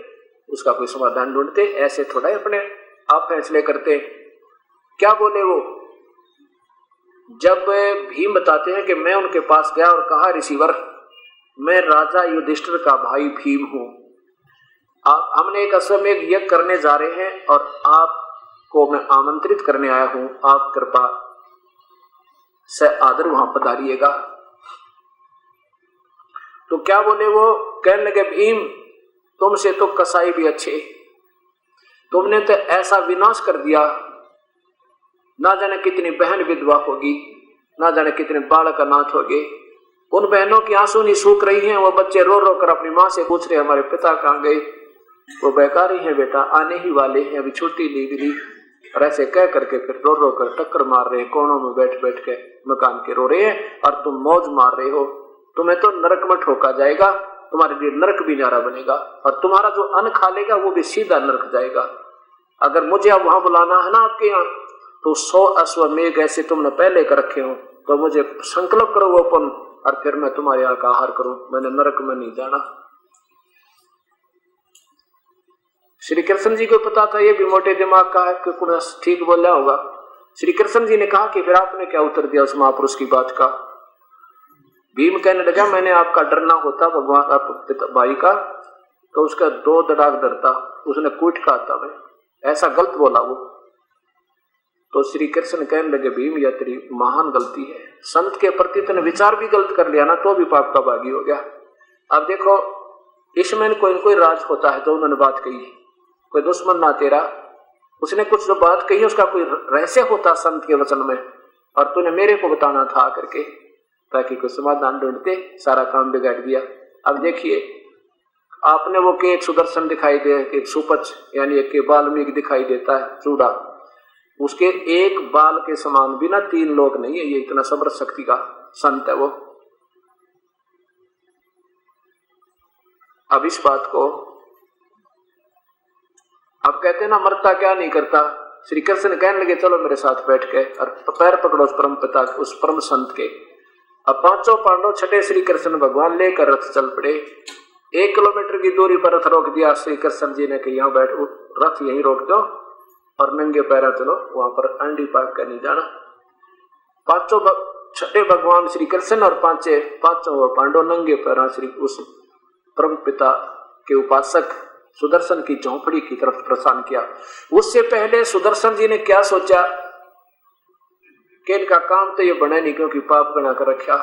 उसका कोई समाधान ढूंढते, ऐसे थोड़ा ही अपने आप फैसले करते। क्या बोले वो, जब भीम बताते हैं कि मैं उनके पास गया और कहा ऋषिवर मैं राजा युधिष्ठिर का भाई भीम हूं, आप हमने एक अश्वमेध यज्ञ करने जा रहे हैं और आपको मैं आमंत्रित करने आया हूं, आप कृपा से आदर वहां पधारिएगा। तो क्या बोले वो, कहने लगे भीम तुमसे तो कसाई भी अच्छे, तुमने तो ऐसा विनाश कर दिया, ना जाने कितनी बहन विधवा होगी, ना जाने कितने बालक अनाथ हो गए, उन बहनों की आंसू नहीं सूख रही हैं, वो बच्चे रो रो कर अपनी माँ से पूछ रहे हमारे पिता कहाँ गए, वो बेकारी हैं बेटा, आने ही वाले हैं, अभी छुट्टी ली मिली, और ऐसे कह करके फिर रो रो कर टक्कर मार रहे, कोनों में बैठ बैठ के मकान के रो रहे हैं, और तुम मौज मार रहे हो। तुम्हें तो नरक में ठोका जाएगा, तुम्हारे लिए नरक भी न्यारा बनेगा, और तुम्हारा जो अन्न खा लेगा वो भी सीधा नरक जाएगा। अगर मुझे अब वहां बुलाना है ना आपके यहाँ, तो 100 अश्वमेघ ऐसे तुमने पहले कर रखे हो, तो मुझे संकल्प करो वो अपन, और फिर मैं तुम्हारे यहाँ का आहार करूं, मैंने नरक में नहीं जाना। श्री कृष्ण जी को पता था ये भी मोटे दिमाग का है कि कुछ ठीक बोला होगा। श्री कृष्ण जी ने कहा कि फिर आपने क्या उत्तर दिया उस महापुरुष की बात का। भीम कहने लगा मैंने आपका डरना होता भगवान का भाई का, तो उसका 2 दड़ाक डरता, उसने कूट खाता मैं, ऐसा गलत बोला वो। तो श्री कृष्ण कहने लगे भीम यह तेरी महान गलती है, संत के प्रति तूने विचार भी गलत कर लिया ना तो भी पाप का भागी हो गया। अब देखो इसमें कोई राज होता है जो उन्होंने बात कही, कोई दुश्मन ना तेरा, उसने कुछ जो बात कही उसका कोई रहस्य होता संत के वचन में, और तूने मेरे को बताना था करके, ताकि कोई समाधान ढूंढते, सारा काम बिगाड़ दिया। अब देखिए आपने वो के एक सुदर्शन दिखाई दे, एक सुपच यानी एक वाल्मीकि दिखाई देता है चूड़ा, उसके एक बाल के समान भी ना 3 लोक नहीं है, ये इतना समर्थ शक्ति का संत है वो। अब इस बात को अब कहते ना मरता क्या नहीं करता, श्री कृष्ण कहने लगे चलो मेरे साथ बैठ के और पैर पकड़ो उस परम पिता उस परम संत के। अब 5 पांडव छठे श्री कृष्ण भगवान लेकर रथ चल पड़े। 1 किलोमीटर की दूरी पर रथ रोक दिया श्री कृष्ण जी ने कि यहाँ बैठ, रथ यहीं रोक दो और नंगे पैरा चलो, वहां पर अंडी पाक कर नहीं जाना। 5 छठे भगवान श्री कृष्ण और 5 पांडव नंगे पैरा श्री उस परम पिता के उपासक सुदर्शन की झोंपड़ी की तरफ प्रस्थान किया। उससे पहले सुदर्शन जी ने क्या सोचा कि इनका काम तो ये बना नहीं, क्योंकि पाप बना कर रखा,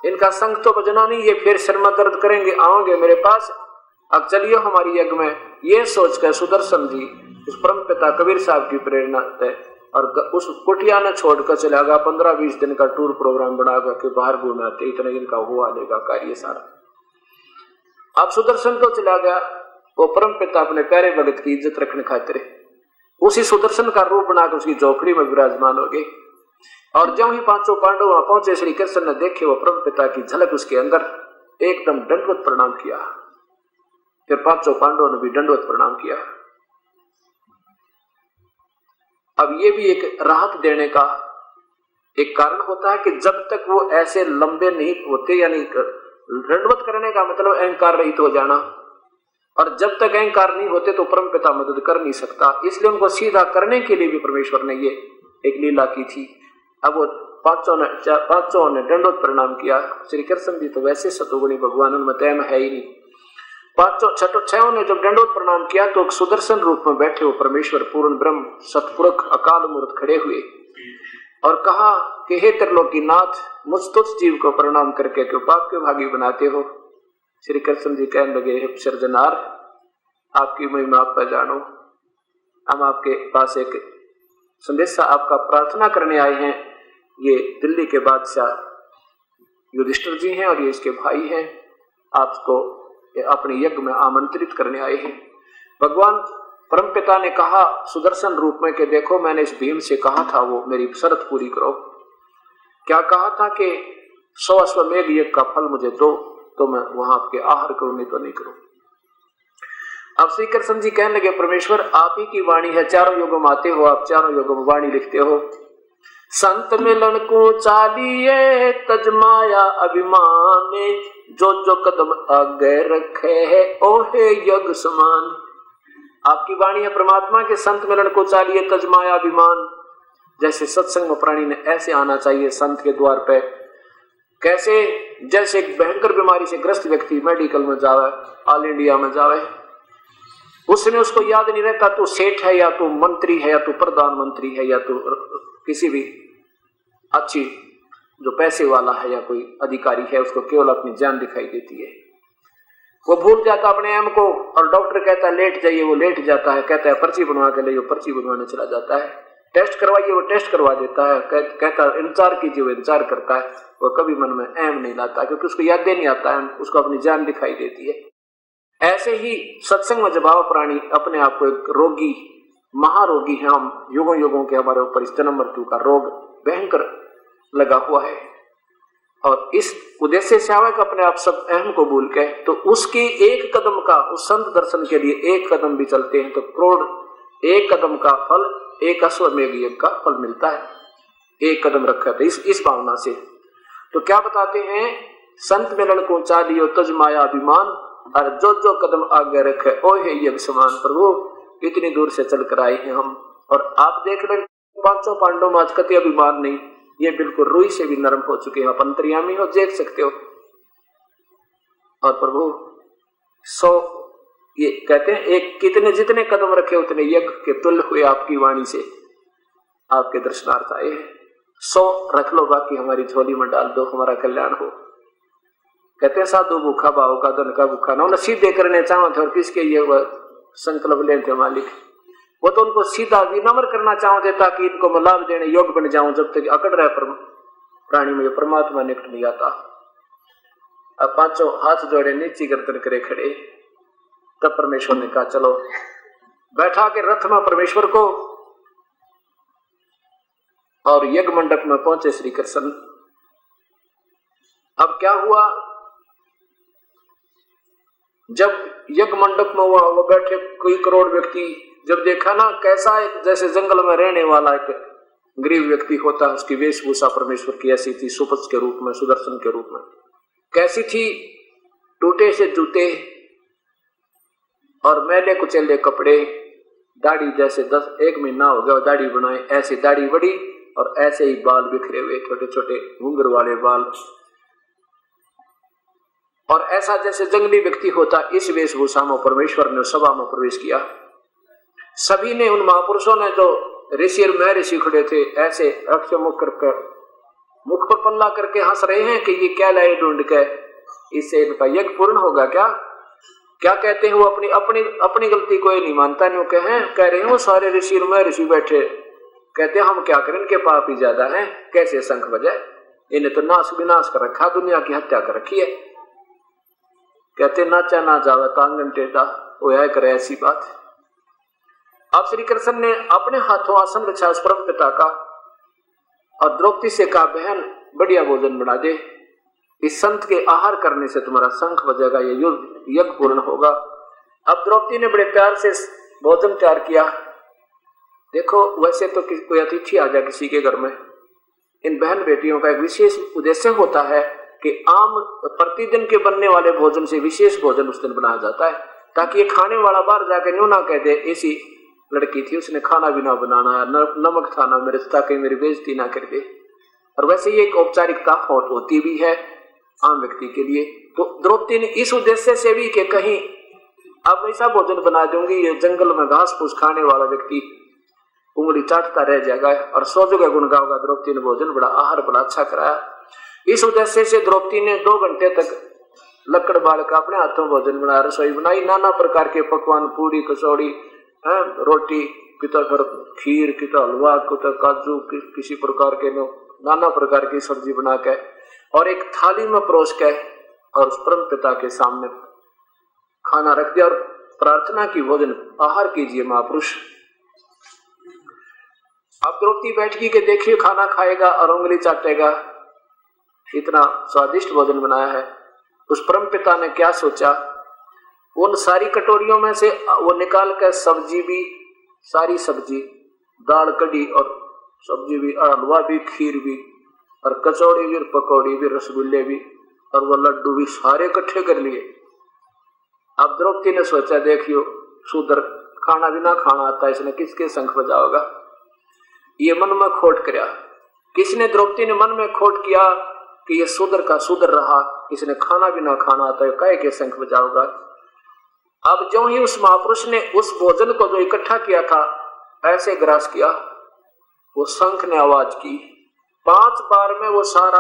इनका संग तो बजना नहीं, ये फिर सिर में दर्द करेंगे, आओगे मेरे पास, अब चलिए हमारी यज्ञ में। ये सोचकर सुदर्शन जी उस परम पिता कबीर साहब की प्रेरणा थे और उस कुटिया ने छोड़कर चला गया। 15-20 दिन का टूर प्रोग्राम बनाकर के बाहर घूमे आते, इतने दिन का हुआ लेगा कार्य सारा। अब सुदर्शन तो चला गया, वो परम पिता अपने प्यारे भगत की इज्जत रखने खातिर उसी सुदर्शन का रूप बनाकर उसकी झोपड़ी में विराजमान हो गए। और जब ही 5 पांडव वहां पहुंचे, श्री कृष्ण ने देखे वो परम पिता की झलक उसके अंदर, एकदम दंडवत प्रणाम किया। फिर 5 पांडवों ने भी दंडवत प्रणाम किया। अब ये भी एक राहत देने का एक कारण होता है कि जब तक वो ऐसे लंबे नहीं होते, यानी दंडवत करने का मतलब अहंकार रहित हो जाना, और जब तक अहंकार नहीं होते तो परम पिता मदद कर नहीं सकता। इसलिए उनको सीधा करने के लिए भी परमेश्वर ने ये एक लीला की थी। अब वो 5 ने दंडवत प्रणाम किया। श्री कृष्ण जी तो वैसे सतोगुणी भगवान, उनमें तय है ही नहीं। 6 ने जब दंडवत प्रणाम किया तो सुदर्शन रूप में बैठे वो परमेश्वर पूर्ण ब्रह्म सतपुरुष अकाल मूर्त खड़े हुए और कहा कि हे त्रिलोकीनाथ, मुझ तुच्छ जीव को प्रणाम करके क्यों पाप के भागी बनाते हो। श्री कृष्ण जी कहने लगे, हे सिरजनहार, आपकी महिमा आप पर जानो, हम आपके पास एक संदेशा आपका प्रार्थना करने आए हैं। ये दिल्ली के बादशाह युधिष्ठिर जी हैं और ये इसके भाई हैं, आपको अपने यज्ञ में आमंत्रित करने आए हैं। भगवान परमपिता ने कहा सुदर्शन रूप में कि देखो, मैंने इस भीम से कहा था वो मेरी शर्त पूरी करो। क्या कहा था कि 100 अश्वमेध यज्ञ का फल मुझे दो, तो मैं वहां आपके आहार करूं, नहीं तो नहीं करूं। अब श्री कृष्ण जी कहने लगे, परमेश्वर आप ही की वाणी है, चारों युगों में आते हो, आप चारों युगों में वाणी लिखते हो। संत मिलन को चालिए तजमाया अभिमाने, जो जो कदम आगे रखे है ओहे यज्ञ समान। आपकी वाणी है परमात्मा के संत मिलन को चालिए तजमाया अभिमान। जैसे सत्संग में प्राणी ने ऐसे आना चाहिए संत के द्वार पे। कैसे? जैसे एक भयंकर बीमारी से ग्रस्त व्यक्ति मेडिकल में जावे, ऑल इंडिया में जावे, उसने उसको याद नहीं रहता तो सेठ है या तो मंत्री है या तो प्रधानमंत्री है या तो किसी भी अच्छी जो पैसे वाला है या कोई अधिकारी है, उसको केवल अपनी जान दिखाई देती है। वो भूल जाता अपने एम को और डॉक्टर कहता है लेट जाइए, वो लेट जाता है। कहता है पर्ची बनवा के ले, वो पर्ची बनवाने चला जाता है। टेस्ट करवाइए, वो टेस्ट करवा देता है। कहता है इंतजार कीजिए, वो इंतजार करता है। वो कभी मन में एम नहीं लाता क्योंकि उसको याद नहीं आता है, उसको अपनी जान दिखाई देती है। ऐसे ही सत्संग में जब भाव प्राणी अपने आप को एक रोगी, महारोगी है, हम युगों युगों के हमारे ऊपर इस जन्म मृत्यु का रोग भयंकर लगा हुआ है और इस उद्देश्य से आवे अपने आप सब अहम को भूल के, तो उसकी एक कदम का उस संत दर्शन के लिए एक कदम भी चलते हैं तो करोड़ एक कदम का फल, एक अश्वमेध यज्ञ का फल मिलता है। एक कदम रखा था इस भावना से। तो क्या बताते हैं, संत मिलन को चालियो तज माया अभिमान, और जो जो कदम आगे रखे ओ है यज्ञ समान। प्रभु इतनी दूर से चल कर आए हैं हम, और आप देख रहे 500 पांडवों में आज कति अभिमान नहीं, ये बिल्कुल रुई से भी नरम हो चुके हैं। आप अंतर्यामी हो, देख सकते हो। और प्रभु 100 ये कहते हैं एक कितने जितने कदम रखे उतने यज्ञ के तुल्य हुए आपकी वाणी से आपके दर्शनार्थ आए। 100 रख लो, बाकी हमारी झोली में डाल दो, हमारा कल्याण हो। कहते हैं साधु भूखा भाव का धन का भूखा ना, सीधे करने चाहते और किसके ये वह संकल्प लेते मालिक, वो तो उनको सीधा विनम्र करना चाहते ताकि इनको मैं लाभ देने योग्य बन जाऊं। जब तक अकड़ रहा है प्राणी में परमात्मा निकट नहीं आता। अब 5 हाथ जोड़े नीचे गर्दन करे खड़े, तब परमेश्वर ने कहा चलो बैठा के रथ में परमेश्वर को और यज्ञ मंडप में पहुंचे श्री कृष्ण। अब क्या हुआ, जब यज्ञ मंडप में हुआ वो बैठे कोई करोड़ व्यक्ति, जब देखा ना कैसा एक जैसे जंगल में रहने वाला एक गरीब व्यक्ति होता है, उसकी वेशभूषा परमेश्वर की ऐसी थी, सुपथ के रूप में, सुदर्शन के रूप में। कैसी थी, टूटे से जूते और मैले कुचेले कपड़े, दाढ़ी जैसे 1 महीना हो गया दाढ़ी बनाए, ऐसी दाढ़ी बड़ी और ऐसे ही बाल बिखरे हुए, छोटे छोटे घुंघर वाले बाल, और ऐसा जैसे जंगली व्यक्ति होता, इस वेशभूषा में परमेश्वर ने सभा में प्रवेश किया। सभी ने, उन महापुरुषों ने जो ऋषि और महर्षि खड़े थे, ऐसे अक्ष मुख करके, मुख पर पल्ला करके हंस रहे हैं कि ये क्या लाए ढूंढ के, इससे इनका यज्ञ पूर्ण होगा क्या? क्या कहते हैं वो, अपनी अपनी अपनी गलती कोई नहीं मानता, नहीं कह रहे हैं वो सारे ऋषि और महर्षि बैठे, कहते हैं हम क्या करें, इनके पाप ही ज्यादा हैं, कैसे शंख बजाए, इन्हें तो नाश विनाश कर रखा, दुनिया की हत्या कर रखी है। कहते नाचा ना जावे कांगन टेढ़ा, वो है करे ऐसी बात। अब श्री कृष्ण ने अपने हाथों आसन रचा उस परम पिता का, और द्रौपदी से कहा बहन बढ़िया भोजन बना दे, इस संत के आहार करने से तुम्हारा शंख बजेगा, ये यज्ञ पूर्ण होगा। अब द्रौपदी ने बड़े प्यार से भोजन तैयार किया। देखो वैसे तो कोई अतिथि आ जाए किसी के घर में, इन बहन बेटियों का एक विशेष उद्देश्य होता है कि आम प्रतिदिन के बनने वाले भोजन से विशेष भोजन उस दिन बनाया जाता है, ताकि ये खाने वाला बाहर जाकर न्यू ना कह दे ऐसी लड़की थी, उसने खाना भी ना बनाना, नमक था ना मेरे, ताकि मेरी बेइज्जती ना कर दे। और वैसे ये एक औपचारिकता होती भी है आम व्यक्ति के लिए। तो द्रौपदी ने इस उद्देश्य से भी कि कहीं अब ऐसा भोजन बना दूंगी, ये जंगल में घास फूस खाने वाला व्यक्ति उंगली चाटता रह जाएगा और 100 जगह गुण गाओगा। द्रौपदी ने भोजन बड़ा आहार बड़ा अच्छा कराया। इस उद्देश्य से द्रौपदी ने 2 घंटे तक लकड़ बाल का अपने हाथों भोजन बनाया, रसोई बनाई, नाना प्रकार के पकवान, पूरी कचौड़ी, रोटी, कितना फिर खीर, कितना हलवा, कितना काजू, किसी प्रकार के नाना प्रकार की सब्जी बना के और एक थाली में परोस के और उस परम पिता के सामने खाना रख दिया और प्रार्थना की भोजन आहार कीजिए महापुरुष। अब द्रौपदी बैठ के देखिए खाना खाएगा और उंगली चाटेगा, इतना स्वादिष्ट भोजन बनाया है। उस परम पिता ने क्या सोचा, उन सारी कटोरियों में से वो निकाल कर सब्जी भी, सारी सब्जी, दाल कड़ी और सब्जी भी, हलवा भी, खीर भी और कचौड़ी भी, पकौड़ी भी, रसगुल्ले भी और वो लड्डू भी सारे इकट्ठे कर लिए। अब द्रौपदी ने सोचा देखियो शूद्र खाना भी ना खाना आता, इसने किसके शंख बजाओगा, ये मन में खोट किया। किसने? द्रौपदी ने मन में खोट किया कि ये शूद्र का शूद्र रहा, इसने खाना भी ना खाना आता है, काहे के शंख बजाओगा। अब जो ही उस महापुरुष ने उस भोजन को जो इकट्ठा किया था ऐसे ग्रास किया, वो शंख ने आवाज की, 5 बार में वो सारा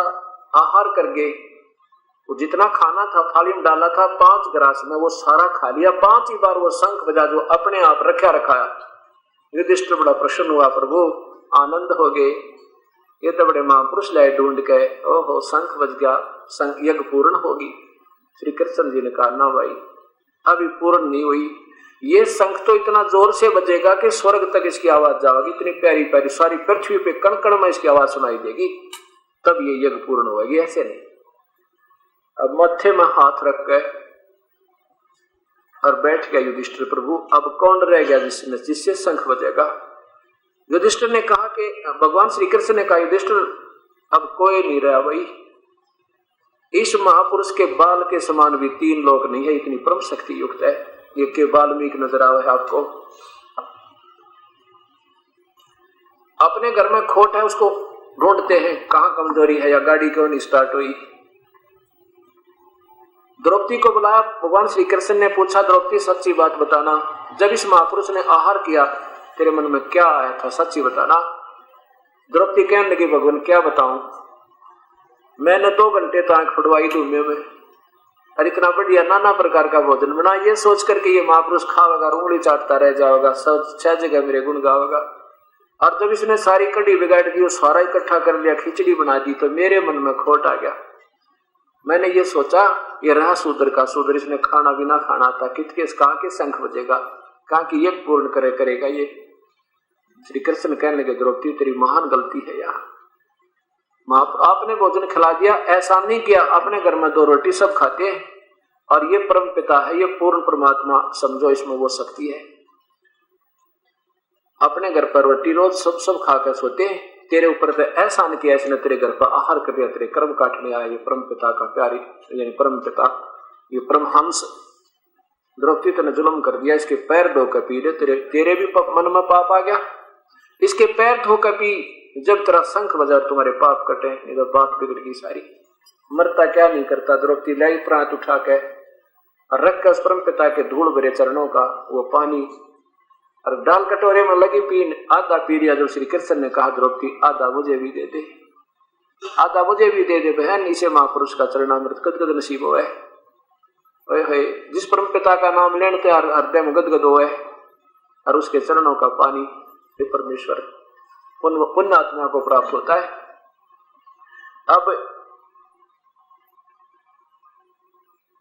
आहार कर गए, वो जितना खाना था थाली में डाला था 5 ग्रास में वो सारा खा लिया। 5 ही बार वो शंख बजा जो अपने आप रखाया। युधिष्ठिर बड़ा प्रसन्न हुआ, प्रभु आनंद हो गए, ये तो बड़े महापुरुष लाए ढूंढ के, ओहो शंख बज गया, शंख यज्ञ पूर्ण होगी। श्री कृष्ण जी ने कहा ना भाई अभी पूर्ण नहीं हुई, ये शंख तो इतना जोर से बजेगा कि स्वर्ग तक इसकी आवाज जाएगी, इतनी प्यारी प्यारी सारी पृथ्वी पे कण कण में इसकी आवाज सुनाई देगी, तब ये यज्ञ पूर्ण होगी, ऐसे नहीं। अब मत्थे में हाथ रख गए और बैठ गया युधिष्ठिर, प्रभु अब कौन रह गया जिससे शंख बजेगा। युधिष्ठिर ने कहा कि भगवान श्री कृष्ण ने कहा युधिष्ठिर अब कोई नहीं रहा भाई, इस महापुरुष के बाल के समान भी 3 लोक नहीं है, इतनी परम शक्ति युक्त है, ये के वाल्मीकि नजर आवे है आपको। अपने घर में खोट है उसको ढूंढते हैं, कहां कमजोरी है या गाड़ी क्यों नहीं स्टार्ट हुई। द्रौपदी को बुलाया, भगवान श्री कृष्ण ने पूछा द्रौपदी सच्ची बात बताना, जब इस महापुरुष ने आहार किया तेरे मन में क्या आया था, सच्ची बताना। द्रौपदी कहने लगी भगवान क्या बताऊं, मैंने 2 घंटे तो आंख फुटवाई धूमे में और इतना बढ़िया नाना प्रकार का भोजन बना, ये सोच करके ये महापुरुष खावेगा, उंगली चाटता रह जाएगा, सब 6 जगह मेरे गुण गावेगा। और जब इसने सारी कड़ी बिगाड़ दी, सारा इकट्ठा कर लिया, खिचड़ी बना दी, तो मेरे मन में खोट आ गया। मैंने ये सोचा ये रहा शूद्र का शूद्र, इसने खाना भी ना खाना था, कितके कहाँ के शंख बजेगा, कहाँ की यज्ञ पूर्ण करेगा ये। श्री कृष्ण कहने लगे द्रौपदी तेरी महान गलती है यार, आपने भोजन खिला दिया, ऐसा नहीं किया, अपने घर में 2 रोटी सब खाते हैं और ये परम पिता है, ये पूर्ण परमात्मा, समझो इसमें वो शक्ति है। अपने घर पर रोटी रोज सब खा कर सोते हैं, तेरे ऊपर तो एहसान किया इसने, तेरे घर पर आहार कर दिया, तेरे कर्म काटने आया ये परम पिता का प्यारी, यानी परम पिता, ये परमहंस। द्रौपदी तूने जुल्म कर दिया, इसके पैर धोकर पी दे, तेरे भी मन में पाप आ गया, इसके पैर धोकर पी, जब तेरा शंख बजा तुम्हारे पाप कटे, इधर बात बिगड़ गई सारी। मरता क्या नहीं करता, द्रौपदी लाई प्रांत उठा के और रख कर उस परम पिता के धूल भरे चरणों का वो पानी और डाल कटोरे में लगी पीन, आधा पी लिया। जो श्री कृष्ण ने कहा द्रौपदी आधा मुझे भी दे दे, आधा मुझे भी दे दे बहन, इसे महापुरुष का चरणामृत गदगद नसीब हो है। जिस परम पिता का नाम लेने से हृदय में गदगद हो है और उसके चरणों का पानी परमेश्वर पुण्य आत्मा को प्राप्त होता है। अब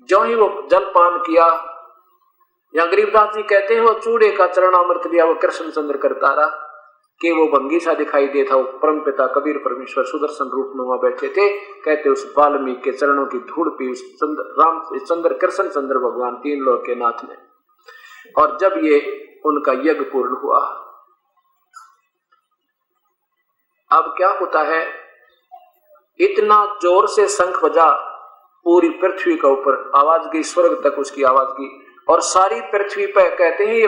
जो ही वो जलपान किया, या गरीबदास जी कहते हैं वो चूड़े का चरणामृत लिया, वो कृष्ण चंद्र करता रहा कि वो भंगी सा दिखाई देता। वो परम पिता कबीर परमेश्वर सुदर्शन रूप में वहां बैठे थे, कहते उस वाल्मीकि के चरणों की धूल पी उस चंद्र कृष्ण चंद्र भगवान 3 लोक के नाथ ने। और जब ये उनका यज्ञ पूर्ण हुआ, अब क्या होता है, इतना जोर से शंख बजा, पूरी पृथ्वी के ऊपर आवाज गई, स्वर्ग तक उसकी आवाज गई, और सारी पृथ्वी पर कहते हैं ये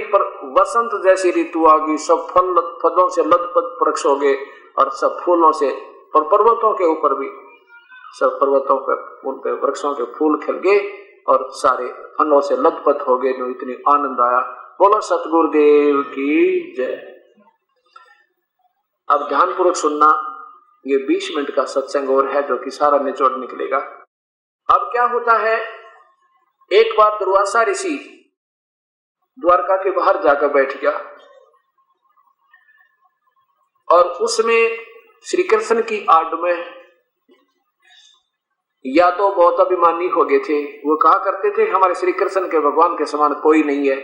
वसंत जैसी ऋतु आ गई, सब फलों से लदपद वृक्ष हो गए और सब फूलों से, और पर्वतों के ऊपर भी सब पर्वतों पर उन पे वृक्षों के फूल खिल गए और सारे फलों से लदपद हो गए, जो इतनी आनंद आया। बोलो सतगुरुदेव की जय। अब ध्यानपूर्वक सुनना, ये 20 मिनट का सत्संग और है जो कि सारा निचोड़ निकलेगा। अब क्या होता है, एक बार दुर्वासा ऋषि द्वारका के बाहर जाकर बैठ गया और उसमें श्री कृष्ण की आड़ में या तो बहुत अभिमानी हो गए थे, वो कहा करते थे हमारे श्री कृष्ण के भगवान के समान कोई नहीं है।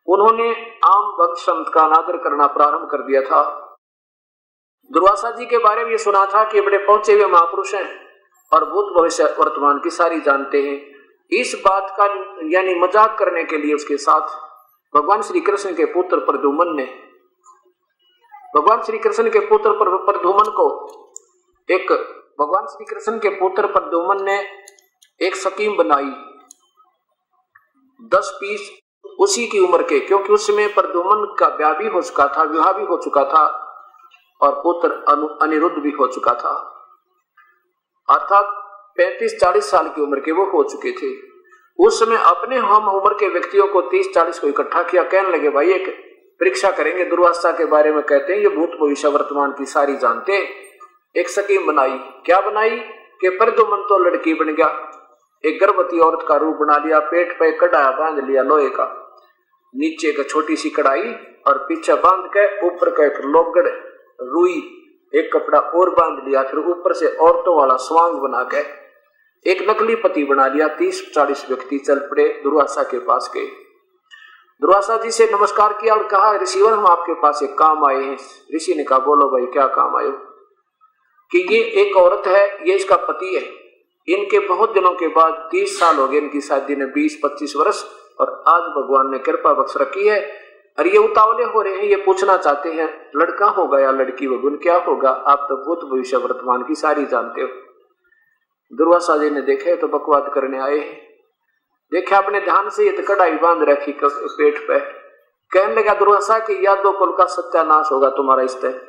उन्होंने आम भक्त संत का अनादर करना प्रारंभ कर दिया था। दुर्वासा जी के बारे में ये सुना था कि बड़े पहुंचे हुए महापुरुष हैं और भूत भविष्य वर्तमान की सारी जानते हैं। इस बात का यानी मजाक करने के लिए उसके साथ भगवान श्री कृष्ण के पुत्र प्रद्युम्न ने, भगवान श्री कृष्ण के पुत्र प्रद्युम्न को एक भगवान श्री कृष्ण के पुत्र प्रद्युम्न ने एक स्कीम बनाई, 10 पीस उसी की उम्र के, क्योंकि उसमें प्रद्युम्न का ब्याह भी हो चुका था, विवाह भी हो चुका था और पुत्र अनिरुद्ध भी हो चुका था, अर्थात 35-40 साल की उम्र के वो हो चुके थे। उस समय अपने हम उम्र के व्यक्तियों को 30-40 को इकट्ठा किया, कहने लगे भाई एक परीक्षा करेंगे दुर्वासा के बारे में, कहते हैं ये भूत भविष्य वर्तमान की सारी जानते। एक स्कीम बनाई, क्या बनाई कि प्रद्युम्न तो लड़की बन गया, एक गर्भवती औरत का रूप बना लिया, पेट पे कड़ा बांध लिया लोहे का, नीचे का छोटी सी कढ़ाई और पीछे बांध के ऊपर का एक लोगड़ रुई एक कपड़ा और बांध लिया, फिर ऊपर से औरतों वाला स्वांग बना के एक नकली पति बना लिया। 30-40 व्यक्ति चल पड़े दुर्वासा के पास गए, दुर्वासा जी से नमस्कार किया और कहा ऋषिवर हम आपके पास एक काम आए हैं। ऋषि ने कहा बोलो भाई क्या काम आए हो? कि ये एक औरत है, ये इसका पति है, इनके बहुत दिनों के बाद 30 साल हो गए इनकी शादी ने, 20-25 वर्ष, और आज भगवान ने कृपा बख्श रखी है और ये उतावले हो रहे हैं, ये पूछना चाहते हैं लड़का होगा या लड़की होगी, गुण क्या होगा? आप तो भूत भविष्य वर्तमान की सारी जानते हो। दुर्वासा जी ने देखे तो बकवाद करने आए, देखा अपने ध्यान से, ये तो कढ़ाई बांध रखी पेट पे। कहने लगा दुर्वासा कि या दो कुल का सत्यानाश होगा तुम्हारा इस तय,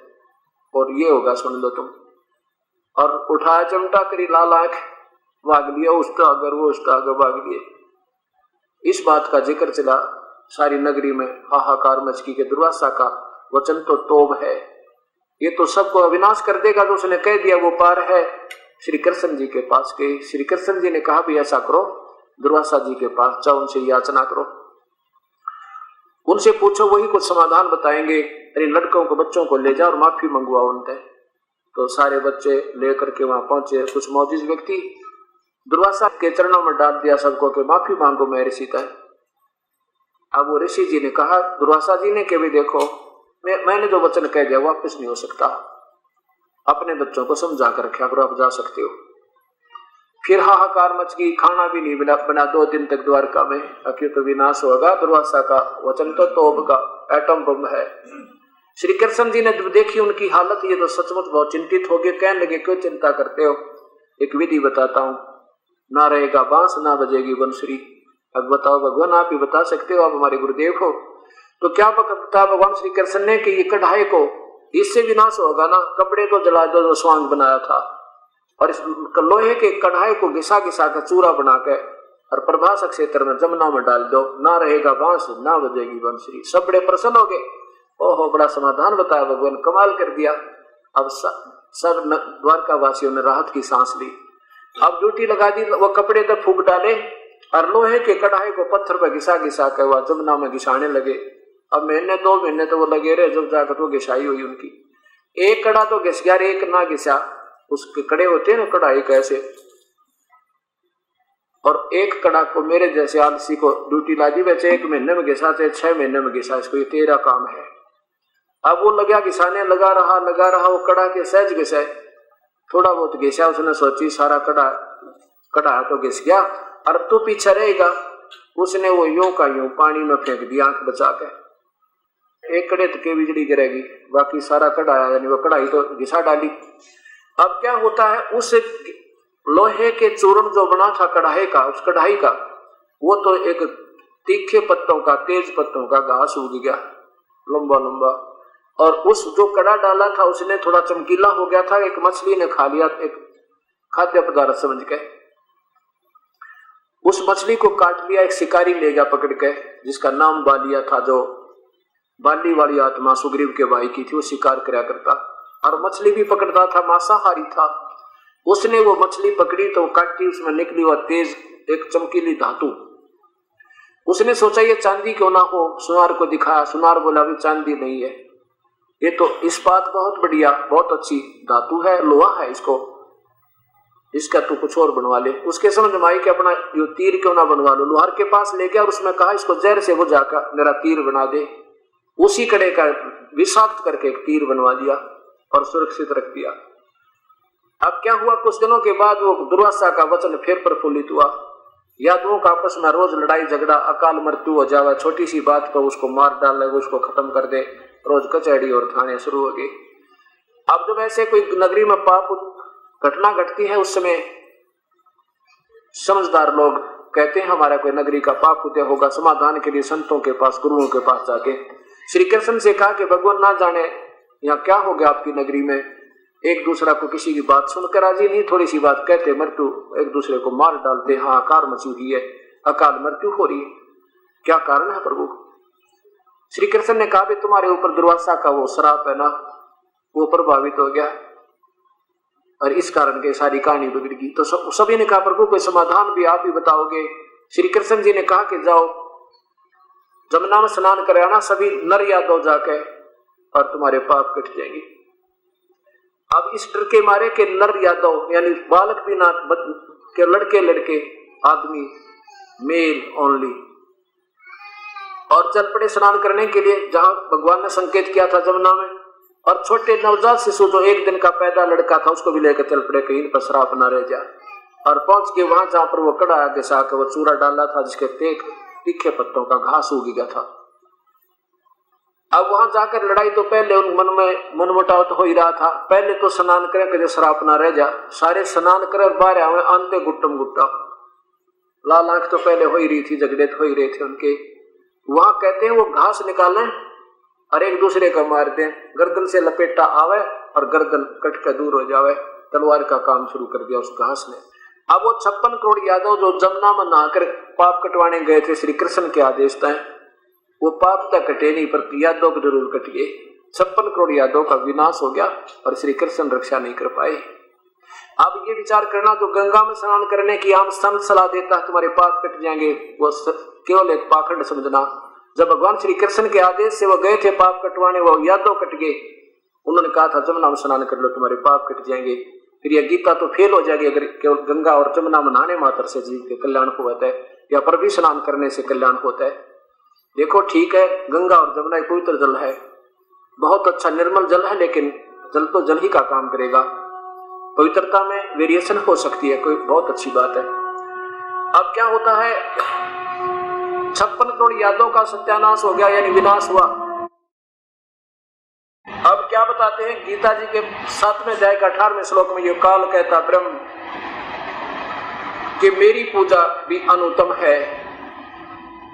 और ये होगा सुन लो तुम। और उठाया चिमटा करी लाल आंख, भाग लिया उसका अगर वो उसका अगर भाग लिए। इस बात का जिक्र चला सारी नगरी में, हाहाकार मच की कि दुर्वासा का वचन तो तोब है, ये तो सबको अविनाश कर देगा, जो उसने कह दिया वो पार है। श्री कृष्ण जी के पास गए, श्री कृष्ण जी ने कहा भी ऐसा करो, दुर्वासा जी के पास जाओ, उनसे याचना करो, उनसे पूछो, वही कुछ समाधान बताएंगे। अरे लड़कों को बच्चों को ले जाओ और माफी मंगवाओ उनसे। तो सारे बच्चे लेकर के वहां पहुंचे, कुछ मौजूद व्यक्ति दुर्वासा के चरणों में डाल दिया सबको कि माफी मांगो मैं ऋषि तय। अब वो ऋषि जी ने कहा दुर्वासा जी ने कि भी देखो मैंने जो वचन कह दिया वापस नहीं हो सकता। अपने बच्चों को समझा कर रखा करो, आप जा सकते हो। फिर हाहाकार मच गई, खाना भी नहीं बना 2 दिन तक द्वारका में। अक्यूत तो विनाश होगा, दुर्वासा का वचन तो तोब का एटम बम है। श्री कृष्ण जी ने जब देखी उनकी हालत, ये तो सचमुच बहुत चिंतित हो गए। कहने लगे क्यों चिंता करते हो, एक विधि बताता हूँ, ना रहेगा बांस ना बजेगी बंसुरी। अब बताओ भगवान, आप ही बता सकते हो, आप हमारे गुरुदेव हो। तो क्या बता भगवान श्री कृष्ण ने कि ये कढ़ाई को इससे विनाश होगा ना, कपड़े तो जला दो जो स्वांग बनाया था, और इस लोहे के कढ़ाई को घिसा घिसा कर चूरा बना के और प्रभास क्षेत्र में जमुना में डाल दो, ना रहेगा बांस ना बजेगी बंसुरी। सब बड़े प्रसन्न हो गए। ओहो, बड़ा समाधान बताया भगवान, कमाल कर दिया। अब सब द्वारका वासियों ने राहत की सांस ली। अब ड्यूटी लगा दी, वो कपड़े तो फूक डाले और लोहे के कढ़ाई को पत्थर पर घिसा घिसा के वह जमुना में घिसाने लगे। अब महीने 2 महीने तो वो लगे रहे, जब जाकर वो घिसाई हुई उनकी। एक कड़ा तो घिस गया, एक ना घिसा। उसके कड़े होते हैं ना कढ़ाई कैसे, और एक कड़ा को मेरे जैसे आलसी को ड्यूटी ला दी, वैसे 1 महीने में घिसा, चाहे 6 महीने में घिसा, इसको ये तेरा काम है। अब वो लगा घिसाने, लगा रहा, वो कड़ा के सहज घिसा, थोड़ा बहुत घिसा। उसने सोची सारा कड़ा तो घिस गया, और तू पीछे रहेगा। उसने वो यूं का यूं पानी में फेंक दिया, आंख बचा के। एक कड़े तक बिजली गिरेगी, बाकी सारा कड़ा, यानी वो कढ़ाई तो घिसा डाली। अब क्या होता है, उस लोहे के चूर्ण जो बना था कढ़ाई का, उस कढ़ाई का, वो तो एक तीखे पत्तों का, तेज पत्तों का घास उग गया लंबा लंबा। और उस जो कड़ा डाला था उसने थोड़ा चमकीला हो गया था, एक मछली ने खा लिया, एक खाद्य पदार्थ समझ के। उस मछली को काट लिया, एक शिकारी ले गया पकड़ के, जिसका नाम बालिया था, जो बाली वाली आत्मा सुग्रीव के भाई की थी, वो शिकार कराया करता और मछली भी पकड़ता था, मांसाहारी था। उसने वो मछली पकड़ी तो काटी, उसमें निकली वह तेज एक चमकीली धातु। उसने सोचा ये चांदी क्यों ना हो, सुनार को दिखाया। सुनार बोला भी चांदी नहीं है, ये तो इस्पात बहुत बढ़िया, बहुत अच्छी धातु है, लोहा है, इसका तू कुछ और बनवा ले। उसके समझ में आई कि अपना ये तीर क्यों ना बनवा लो। लोहार के पास ले गया और उसमें कहा इसको जहर से बुझाकर मेरा तीर बना दे। उसी कड़े का विषाक्त करके एक तीर बनवा दिया और सुरक्षित रख दिया। अब क्या हुआ, कुछ दिनों के बाद वो दुर्वासा का वचन फिर प्रफुल्लित हुआ। यादवों का आपस में रोज लड़ाई झगड़ा, अकाल मृत्यु हो जावे, छोटी सी बात पर उसको मार डाले, उसको खत्म कर दे, रोज कचहरी और थाने शुरू हो गए। अब जब ऐसे कोई नगरी में पाप घटना घटती है, उस समय समझदार लोग कहते हैं हमारा कोई नगरी का पाप उदय होगा। समाधान के लिए संतों के पास, गुरुओं के पास जाके श्री कृष्ण से कहा कि भगवान ना जाने यहाँ क्या हो गया आपकी नगरी में, एक दूसरा को किसी की बात सुनकर राजी नहीं, थोड़ी सी बात कहते मृत्यु, एक दूसरे को मार डालते, हाहाकार मची हुई है, अकाल मृत्यु हो रही है, क्या कारण है प्रभु? श्री कृष्ण ने कहा भी तुम्हारे ऊपर दुर्वासा का वो श्राप है ना, वो प्रभावित हो गया और इस कारण के सारी कहानी बिगड़ गई। तो सभी ने कहा प्रभु कोई समाधान भी आप ही बताओगे। श्री कृष्ण जी ने कहा कि जाओ जमुना में स्नान करे आना सभी नर यादव जाके, और तुम्हारे पाप कट जाएंगे। अब इस डर के मारे के नर यादव यानी बालक भी ना के लड़के आदमी मेल ओनली, और चल पड़े स्नान करने के लिए जहां भगवान ने संकेत किया था जमुना में। और छोटे नवजात शिशु जो 1 दिन का पैदा लड़का था उसको भी लेकर चल पड़े, कहीं पर श्राप ना रह जाए। और पहुंच के वहां जहां पर वो कड़ा आगे से आकर वो चूरा डाला था, जिसके तीखे पत्तों का घास उग गया था। अब वहां जाकर लड़ाई तो पहले उन मन में मनमुटाव तो हो ही रहा था। पहले तो स्नान करे कभी श्राप ना रह जा, सारे स्नान करे बाहर आवे अंते गुट्टम गुट्टा, लाल आंख तो पहले हो ही रही थी, झगड़े तो हो ही रहे थे उनके। वहां कहते हैं वो घास निकालें और एक दूसरे को मार दें, गर्दन से लपेटा आवे और गर्दन कट कर दूर हो जावे, तलवार का काम शुरू कर दिया उस घास ने। अब वो 56 करोड़ यादव जो जमुना में नहाकर पाप कटवाने गए थे श्री कृष्ण के आदेश तय, वो पाप तक कटे नहीं पर यादव को जरूर कट गए। 56 करोड़ यादव का विनाश हो गया और श्री कृष्ण रक्षा नहीं कर पाए। अब ये विचार करना जो गंगा में स्नान करने की आम संत सलाह देता है तुम्हारे पाप कट जाएंगे, वो केवल एक पाखंड समझना। जब भगवान श्री कृष्ण के आदेश से वो गए थे पाप कटवाने, वो यादव कट गए। उन्होंने कहा था जमुना में स्नान कर लो तुम्हारे पाप कट जाएंगे। फिर यह गीता तो फेल हो जाएगी अगर केवल गंगा और जमुना में नहाने मात्र से जीव के कल्याण होता है या पर भी स्नान करने से कल्याण होता है। देखो ठीक है, गंगा और जमुना पवित्र जल है, बहुत अच्छा निर्मल जल है, लेकिन जल तो जल ही का काम करेगा। पवित्रता में वेरिएशन हो सकती है, कोई बहुत अच्छी बात है। अब क्या होता है, 56 करोड़ यादों का सत्यानाश हो गया, यानी विनाश हुआ। अब क्या बताते हैं गीता जी के 7वें अध्याय के 18वें श्लोक में, ये काल कहता ब्रह्म कि मेरी पूजा भी अनुत्तम है।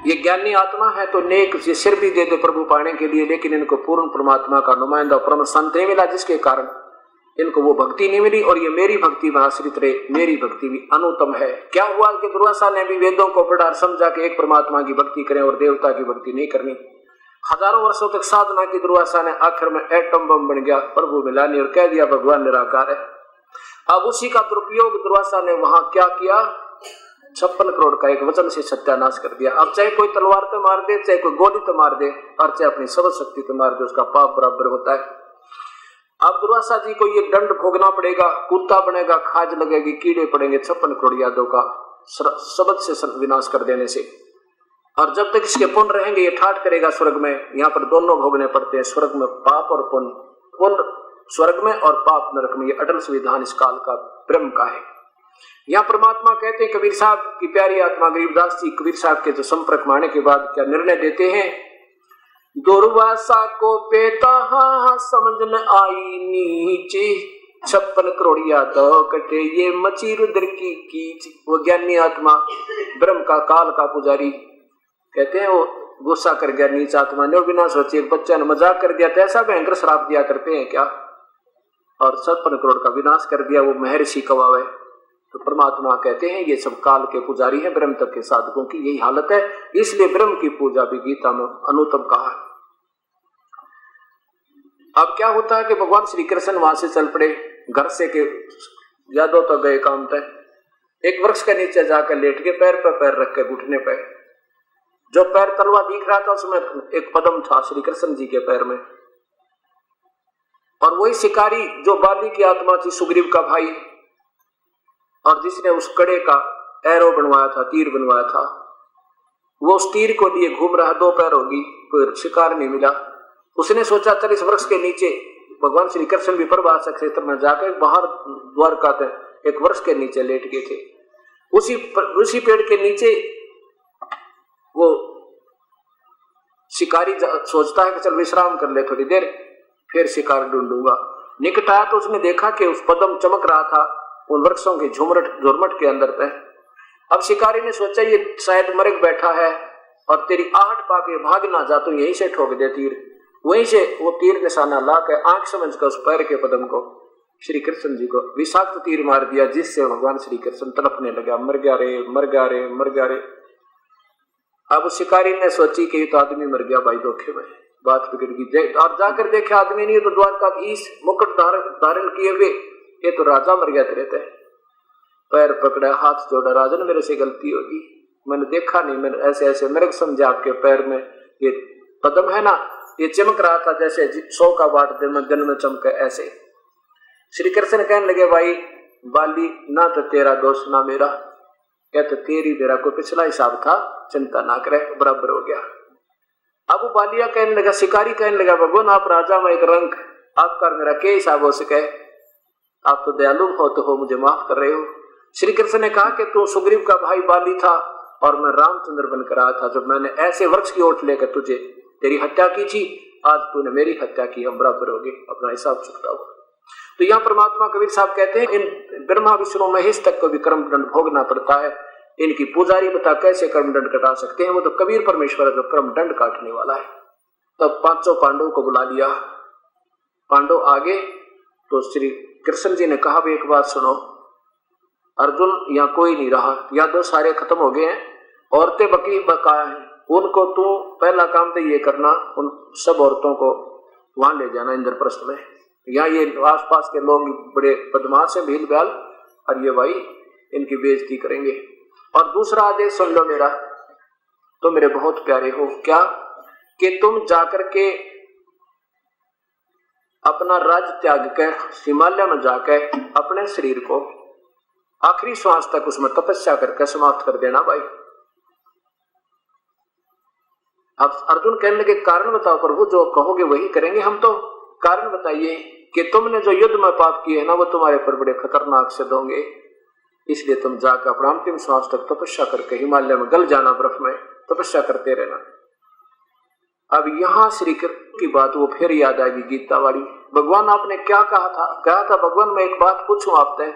ये ज्ञानी आत्मा है तो नेक ये सिर भी दे दे प्रभु पाने के लिए, लेकिन इनको पूर्ण परमात्मा का नुमाइंदा परम संत नहीं मिला, जिसके कारण इनको वो भक्ति नहीं मिली। और ये मेरी भक्ति में आश्रित रहे, मेरी भक्ति भी अनुत्तम है। क्या हुआ कि दुर्वासा ने भी वेदों को पढ़ा, समझा कि एक परमात्मा की भक्ति करें और देवता की भक्ति नहीं करनी। हजारों वर्षों तक साधना की दुर्वासा ने आखिर में एटम बम बन गया, प्रभु मिलानी, और कह दिया भगवान निराकार है। अब उसी का दुरुपयोग दुर्वासा ने वहां क्या किया, 56 करोड़ का एक वचन से सत्यानाश कर दिया। अब चाहे कोई तलवार पे मार दे, चाहे कोई गोली पे मार दे, और चाहे अपनी सर्व शक्ति पे मार दे, उसका पाप बराबर होता है। अब दुर्वासा जी को ये दंड भोगना पड़ेगा, कुत्ता बनेगा, खाज लगेगी, कीड़े पड़ेंगे 56 करोड़ यादों का शब्द से विनाश कर देने से। और जब तक इसके पुण्य रहेंगे ये ठाठ करेगा स्वर्ग में। यहाँ पर दोनों भोगने पड़ते हैं, स्वर्ग में पाप और पुण्य, पुण्य स्वर्ग में और पाप नरक में। ये अटल संविधान इस काल का ब्रह्म का है। यहाँ परमात्मा कहते हैं, कबीर साहब की प्यारी आत्मा गरीबदास जी कबीर साहब के जो संपर्क माने के बाद क्या निर्णय देते हैं, दुर्वासा को पेता हाँ समझ न आई नीचे, 56 करोड़ यादव कटे ये मची रुद्र की कीच। वो ज्ञानी आत्मा ब्रह्म का काल का पुजारी कहते हैं, वो गुस्सा कर गया नीच आत्मा ने, बिना सोचे एक बच्चा ने मजाक कर दिया, तो ऐसा भयंकर श्राप दिया करते हैं क्या, और 56 करोड़ का विनाश कर दिया वो महर्षि कवावे। तो परमात्मा कहते हैं ये सब काल के पुजारी हैं, ब्रह्म तक के साधकों की यही हालत है। इसलिए ब्रह्म की पूजा भी गीता में अनुत्तम कहा है। अब क्या होता है कि भगवान श्री कृष्ण वहां से चल पड़े, घर से के यादव तो गए काम तय, एक वृक्ष के नीचे जाकर लेट के पैर पर पैर रख के घुटने पे, जो पैर तलवा दिख रहा था उसमें एक पद्म था श्री कृष्ण जी के पैर में। और वही शिकारी जो बाली की आत्मा थी, सुग्रीव का भाई, और जिसने उस कड़े का एरो बनवाया था, तीर बनवाया था, वो उस तीर को लिए घूम रहा, 2 पैर होगी, कोई शिकार नहीं मिला। उसने सोचा चल इस वृक्ष के नीचे, भगवान श्री कृष्ण भी प्रभास क्षेत्र में जाकर बाहर द्वारका एक वृक्ष के नीचे लेट गए थे। उसी पेड़ के नीचे वो शिकारी सोचता है कि चल विश्राम कर ले थोड़ी देर, फिर शिकार ढूंढूंगा। निकट आया तो उसने देखा कि उस पद्म चमक रहा था उन वृक्षों के झुरमट के अंदर पे। अब शिकारी ने सोचा ये शायद मरग बैठा है और तेरी आहट पाके भाग ना जा, तो यहीं से ठोक दे तीर। वहीं से वो तीर निशाना ला के आंख समझ कर उस पैर के पद्म को श्री कृष्ण जी को विषाक्त तीर मार दिया, जिससे भगवान श्री कृष्ण तड़पने लगा, मर गया रे, मर गया रे, मर गया रे। अब शिकारी ने सोची कि ये तो आदमी मर गया भाई, धोखे में बात बिगड़ गई। और जाकर देखे आदमी नहीं, तो द्वारकाधीश मुकुट धारण किए हुए, ये तो राजा मर गया तेरे। पैर पकड़ा, हाथ जोड़ा, राजन मेरे से गलती होगी, मैंने देखा नहीं, मैंने ऐसे ऐसे मृग समझा आपके पैर में ये पद्म है ना, ये चमक रहा था जैसे 100 का वाट दिन में चमके ऐसे। श्री कृष्ण कहने लगे भाई बाली, ना तो तेरा दोष ना मेरा, या तो तेरी मेरा कोई पिछला हिसाब था, चिंता ना करे, बराबर हो गया। अब बालिया कहने लगा, शिकारी कहने लगा, भगवान आप राजा में एक रंग, आपका मेरा क्या हिसाब हो सके, आप तो दयालु हो तो हो, मुझे माफ कर रहे हो। श्री कृष्ण ने कहा कि तू सुग्रीव का भाई बाली था और मैं रामचंद्र बनकर आया था, जब मैंने ऐसे वृक्ष की ओट लेकर तुझे तेरी हत्या की थी, आज तूने मेरी हत्या की, हम बराबर हो गए, अपना हिसाब चुकता हुआ। तो यहाँ परमात्मा कबीर साहब कहते हैं इन ब्रह्मा विष्णु महेश तक को भी कर्म दंड भोगना पड़ता है, इनकी पुजारी बता कैसे कर्म दंड कटा सकते हैं, वो तो कबीर परमेश्वर है जो कर्म दंड काटने वाला है। तब 500 पांडवों को बुला लिया, पांडव आगे, तो श्री कृष्ण जी ने कहा भी एक बात सुनो, अर्जुन यहाँ कोई नहीं रहा, यादव सारे खत्म हो गए हैं, औरतें बकी बकाया हैं, उनको तू पहला काम तो ये करना, उन सब औरतों को वहां ले जाना इंद्रप्रस्थ में। यहाँ ये आसपास के लोग बड़े बदमाश हैं, भील ब्याल, और ये भाई इनकी बेइज्जती करेंगे। और दूसरा आदेश सुन लो मेरा, तो मेरे बहुत प्यारे हो, क्या कि तुम जाकर के अपना राज त्याग कर हिमालय में जाकर अपने शरीर को आखिरी श्वास तक उसमें तपस्या करके समाप्त कर देना भाई। अब अर्जुन कहने लगे कारण बताओ प्रभु, जो कहोगे वही करेंगे हम, तो कारण बताइए कि तुमने जो युद्ध में पाप किए ना वो तुम्हारे पर बड़े खतरनाक सिद्ध होंगे, इसलिए तुम जाकर अपना अंतिम श्वास तक तपस्या करके हिमालय में गल जाना, बर्फ में तपस्या करते रहना। अब यहां श्री कृष्ण की बात वो फिर याद आएगी, गीता वाली। भगवान आपने क्या कहा था भगवान मैं एक बात पूछूं आपसे,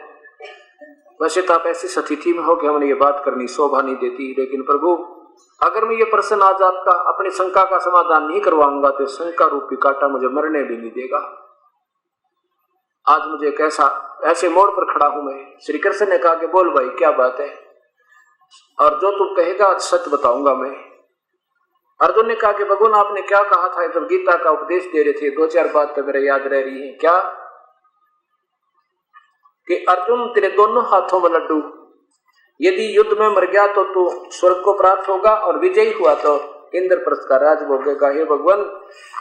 वैसे तो आप ऐसी स्थिति में हो कि हमने ये बात करनी शोभा नहीं देती, लेकिन प्रभु अगर मैं ये प्रश्न आज आपका अपनी शंका का समाधान नहीं करवाऊंगा तो शंका रूपी कांटा मुझे मरने भी नहीं देगा। आज मुझे ऐसे मोड़ पर खड़ा हूं मैं। श्री कृष्ण ने कहा कि बोल भाई क्या बात है, और जो तू कहेगा आज सच बताऊंगा मैं। अर्जुन ने कहा कि भगवान आपने क्या कहा था जब गीता का उपदेश दे रहे थे, 2-4 बात तो मेरे याद रह रही है। क्या कि अर्जुन तेरे दोनों हाथों में लड्डू, यदि युद्ध में मर गया तो तू स्वर्ग को प्राप्त होगा और विजयी हुआ तो इंद्रप्रस्थ का राज भोगेगा। हे भगवान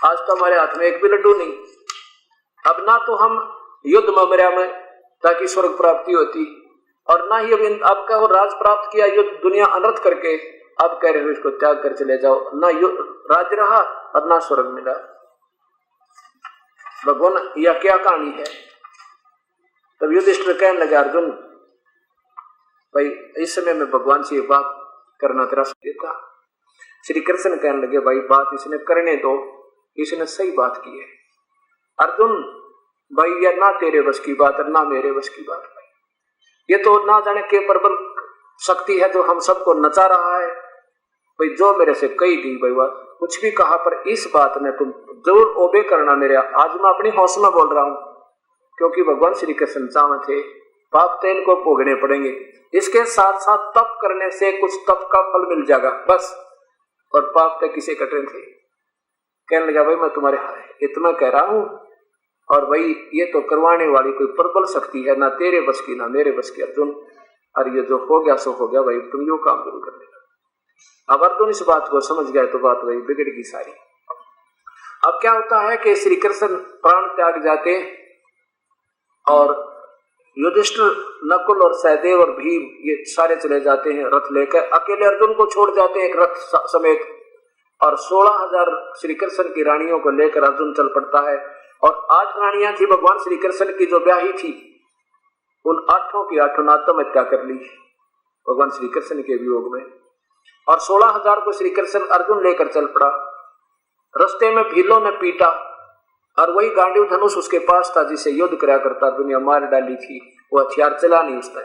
आज तो हमारे हाथ में एक भी लड्डू नहीं, अब ना तो हम युद्ध में मरा में ताकि स्वर्ग प्राप्ति होती, और ना ही अब आपका वो राज प्राप्त किया युद्ध दुनिया अनर्थ करके, अब कह रहे हो इसको त्याग कर चले जाओ, ना राज रहा और ना स्वर्ग मिला। भगवान यह क्या कहानी है? तब युधिष्ठिर कहने लगा अर्जुन भाई इस समय में भगवान से ये बात करना तेरा देता। श्री कृष्ण कहने लगे भाई बात इसने करने दो, इसने सही बात की है। अर्जुन भाई यह ना तेरे बस की बात है ना मेरे बस की बात भाई, ये तो ना जाने के प्रबल शक्ति है जो हम सबको नचा रहा है भाई। जो मेरे से कही गई भाई बात कुछ भी कहा, पर इस बात में तुम जरूर ओबे करना मेरे। आज मैं अपनी होश में बोल रहा हूं क्योंकि भगवान श्री कृष्ण चाहते थे पाप तो इनको भोगने पड़ेंगे, इसके साथ साथ तप करने से कुछ तप का फल मिल जाएगा बस, और पाप तो किसे कटने थे। कहने लगा भाई मैं तुम्हारे इतना कह रहा हूं, और भाई ये तो करवाने वाली कोई प्रबल शक्ति है, ना तेरे बस की ना मेरे बस की अर्जुन, और ये जो हो गया सो हो गया भाई, तुम यो काम जरूर कर लेना। अब अर्जुन इस बात को समझ गया तो बात भाई बिगड़ गई सारी। अब क्या होता है कि श्री कृष्ण प्राण त्याग जाते और युधिष्ठिर, नकुल और सहदेव और भीम ये सारे चले जाते हैं रथ लेकर, अकेले अर्जुन को छोड़ जाते हैं एक रथ समेत, और 16,000 श्री कृष्ण की रानियों को लेकर अर्जुन चल पड़ता है। और 8 रानियां थी भगवान श्री कृष्ण की जो ब्याही थी, उन 8 की 8 आत्महत्या कर ली भगवान श्री कृष्ण के वियोग में, और 16,000 को श्री कृष्ण अर्जुन लेकर चल पड़ा। रस्ते में भीलों ने पीटा, और वही गांडीव धनुष उसके पास था जिसे युद्ध करा करता, दुनिया मार डाली थी, वो हथियार चला नहीं उसने।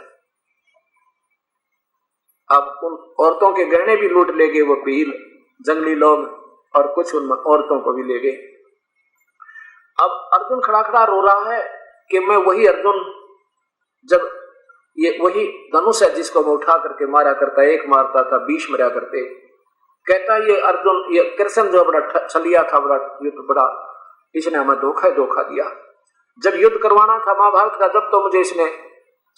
अब उन औरतों के गहने भी लूट ले गए वो भील जंगली लोग, और कुछ उन औरतों को भी ले गए। अब अर्जुन खड़ा खड़ा रो रहा है कि मैं वही अर्जुन, जब ये वही धनुष है जिसको मैं उठा करके मारा करता, एक मारता था 20 मरा करते। कहता ये अर्जुन, ये कृष्ण जो बड़ा छलिया था, बड़ा इसने हमें धोखा दिया। जब युद्ध करवाना था महाभारत का, जब तो मुझे इसने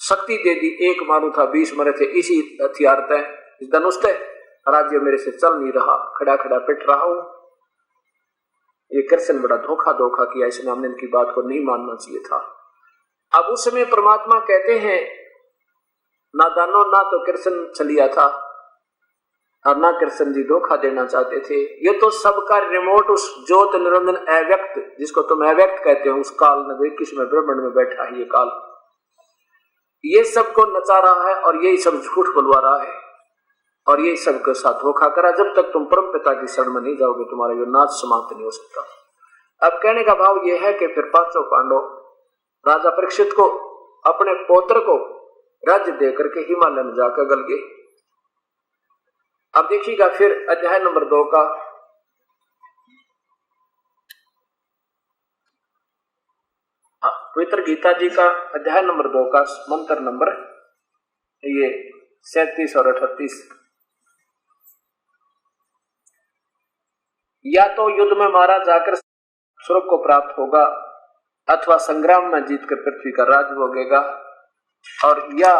शक्ति दे दी, एक मारू था 20 मरे थे इसी हथियार तय धनुष तय, राज्य मेरे से चल नहीं रहा, खड़ा खड़ा पिट रहा हूं। ये कृष्ण बड़ा धोखा किया, इसने हमने इनकी बात को नहीं मानना चाहिए था। अब उस समय परमात्मा कहते हैं नादानो, ना तो कृष्ण छलिया था और ना कृष्ण जी धोखा देना चाहते थे। ये तो सबका रिमोट उस ज्योत निरंजन अव्यक्त, जिसको तुम अव्यक्त कहते हो, उस काल में 21 में ब्रह्मांड में बैठा है ये काल, ये सबको नचा रहा है और यही सब झूठ बुलवा रहा है और यही सबके साथ धोखा करा। जब तक तुम परम पिता की शरण में नहीं जाओगे तुम्हारा ये नाच समाप्त नहीं हो सकता। अब कहने का भाव यह है कि फिर 5 पांडव राजा परीक्षित को अपने पौत्र को राज्य देकर के हिमालय में जाकर गल गए। अब देखिएगा फिर अध्याय नंबर 2 का पवित्र गीता जी का अध्याय नंबर 2 का मंत्र नंबर ये 37 और 38। या तो युद्ध में मारा जाकर स्वर्ग को प्राप्त होगा, अथवा संग्राम में जीतकर पृथ्वी का राज भोगेगा। और या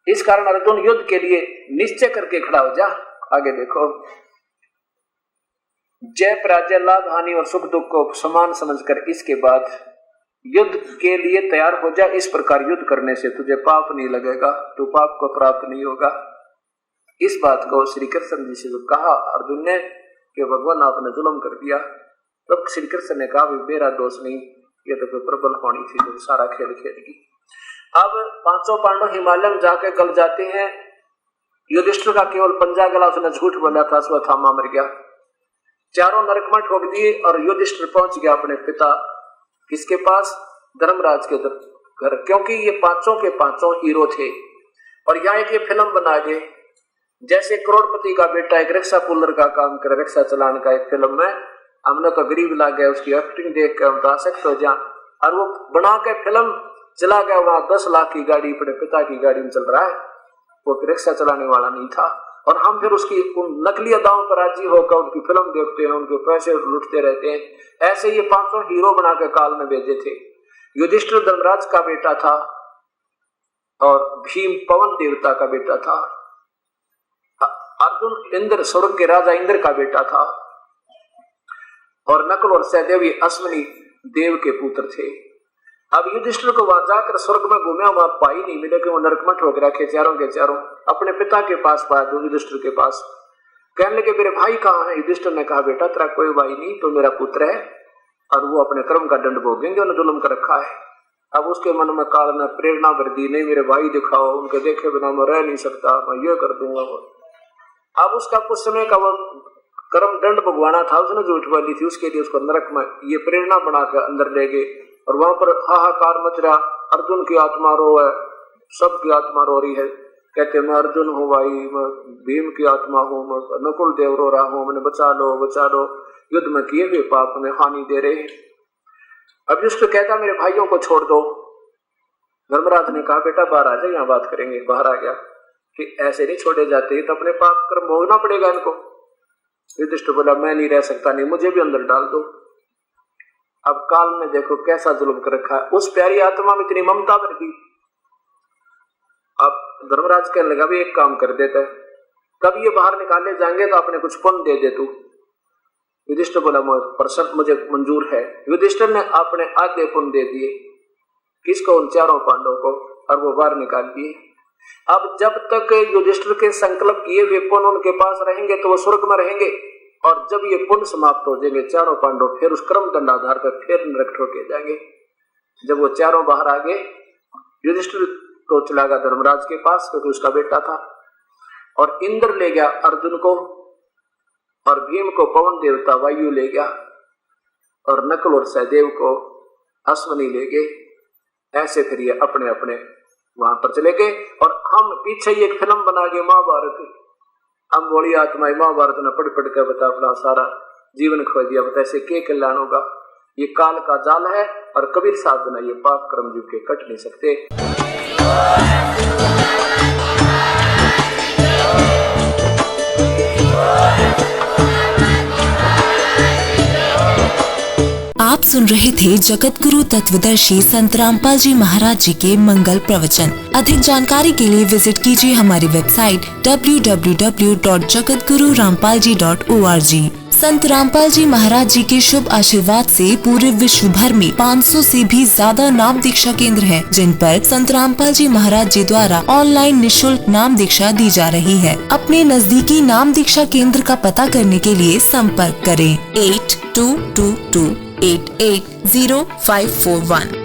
इस कारण अर्जुन युद्ध के लिए निश्चय करके खड़ा हो जा। आगे देखो, जय पराजय लाभ हानि और सुख दुख को समान समझकर इसके बाद युद्ध के लिए तैयार हो जा। इस प्रकार युद्ध करने से तुझे पाप नहीं लगेगा, तू पाप को प्राप्त नहीं होगा। इस बात को श्री कृष्ण जी से कहा अर्जुन ने कि भगवान आपने जुल्म कर दिया, तब श्री कृष्ण ने कहा मेरा दोष नहीं, ये तो कोई प्रबल होनी थी तो सारा खेल खेल गई। अब पांचों पांडव हिमालय में जाके गल जाते हैं। युधिष्ठिर का केवल पंजा गला, उसने झूठ बोला था, अश्वत्थामा मर गया। चारों नरक में ठोक दिए और युधिष्ठिर पहुंच गया अपने पिता किसके पास, धर्मराज के घर, क्योंकि ये पांचों के पांचों हीरो थे। और यहाँ एक ये फिल्म बना गए जैसे करोड़पति का बेटा एक रिक्शा पुलर का काम करे, रिक्शा चलाने का, एक फिल्म में हमने तो गरीब ला गया, उसकी एक्टिंग देख के हम तो आसक्त हो जा, और वो बना के फिल्म चला गया। वहां 10 लाख की गाड़ी अपने पिता की गाड़ी में चल रहा है, वो रिक्शा चलाने वाला नहीं था। और हम फिर उसकी उन नकली अदाओं पर राजी होकर उनकी फिल्म देखते हैं, उनके पैसे लुटते रहते हैं। ऐसे ये पांचों हीरो बना के काल में भेजे थे। युधिष्ठिर धर्मराज का बेटा था और भीम पवन देवता का बेटा था। अर्जुन इंद्र स्वर्ग के राजा इंद्र का बेटा था और नकुल और सहदेव ये अश्विनी देव के पुत्र थे। अब युधिष्ठिर को वहां जाकर स्वर्ग में घूमे, वहां भाई नहीं मिले कि वो नरक में ठोक रखे चारों के चारों। अपने पिता के पास पाया युधिष्ठिर के पास, कहने लगे मेरे भाई कहाँ है। युधिष्ठिर ने कहा बेटा तेरा कोई भाई नहीं, तो मेरा पुत्र है और वो अपने कर्म का दंड भोगेंगे, उन्हें जुल्म कर रखा है। अब उसके मन में काल ने प्रेरणा भर दी, नहीं मेरे भाई दिखाओ, उनके देखे बिना मैं रह नहीं सकता, मैं ये कर दूंगा। अब उसका कुछ समय का वो कर्म दंड भगवाना था, उसने झूठ बोली थी, उसके लिए उसको नरक में ये प्रेरणा बना कर अंदर ले गए और वहां पर हाहाकार मच रहा। अर्जुन की आत्मा रो है, सबकी आत्मा रो रही है, कहते मैं अर्जुन हूँ भाई, मैं भीम की आत्मा हूँ, मैं नकुल देव रो रहा हूँ, मैंने बचा लो बचा लो, युद्ध में किए हुए पाप में हानि दे रहे। अब युष्ट कहता मेरे भाइयों को छोड़ दो। धर्मराज ने कहा बेटा बाहर आ जाए, यहाँ बात करेंगे। बाहर आ गया कि ऐसे नहीं छोड़े जाते, तो अपने पाप कर्म भोगना पड़ेगा इनको। युधिष्ठिर बोला मैं नहीं रह सकता, नहीं मुझे भी अंदर डाल दो। अब काल में देखो कैसा जुल्म कर रखा है, उस प्यारी आत्मा में इतनी ममता भर दी। अब धर्मराज कहने लगा भी एक काम कर देता है, कब ये बाहर निकाले जाएंगे तो आपने कुछ पुण्य दे दे तू। युधिष्ठिर बोला मुझे मंजूर है। युधिष्ठिर ने अपने आधे पुण्य दे दिए किसको, उन चारों पांडवों को, और वो बाहर निकाल दिए। अब जब तक युधिष्ठिर के संकल्प किए हुए पुण्य उनके पास रहेंगे तो वो स्वर्ग में रहेंगे, और जब ये पुण्य समाप्त हो जाएंगे चारों पांडव फिर उस क्रम दंडाधार पर फिर नरक ठोके जाएंगे। जब वो चारों बाहर आ गए, युधिष्ठिर तो चला गया धर्मराज के पास क्योंकि उसका बेटा था, और इंद्र ले गया अर्जुन को, और भीम को पवन देवता वायु ले गया, और नकुल और सहदेव को अश्विनी ले गए। ऐसे फिर ये अपने अपने वहां पर चले गए। और हम पीछे एक फिल्म बना गए महाभारत, हम बोली आत्माएं महाभारत ने पढ़ पढ़ कर बता अपना सारा जीवन खो दिया, बता ऐसे क्या कल्याण होगा। ये काल का जाल है और कबीर साहब बिना ये पाप कर्म जीव के कट नहीं सकते। आप सुन रहे थे जगत गुरु तत्वदर्शी संत रामपाल जी महाराज जी के मंगल प्रवचन। अधिक जानकारी के लिए विजिट कीजिए हमारी वेबसाइट www.jagatgururampalji.org। संत रामपाल जी महाराज जी के शुभ आशीर्वाद से पूरे विश्व भर में 500 से भी ज्यादा नाम दीक्षा केंद्र हैं, जिन पर संत रामपाल जी महाराज जी द्वारा ऑनलाइन निःशुल्क नाम दीक्षा दी जा रही है। अपने नजदीकी नाम दीक्षा केंद्र का पता करने के लिए संपर्क करें 8222880541।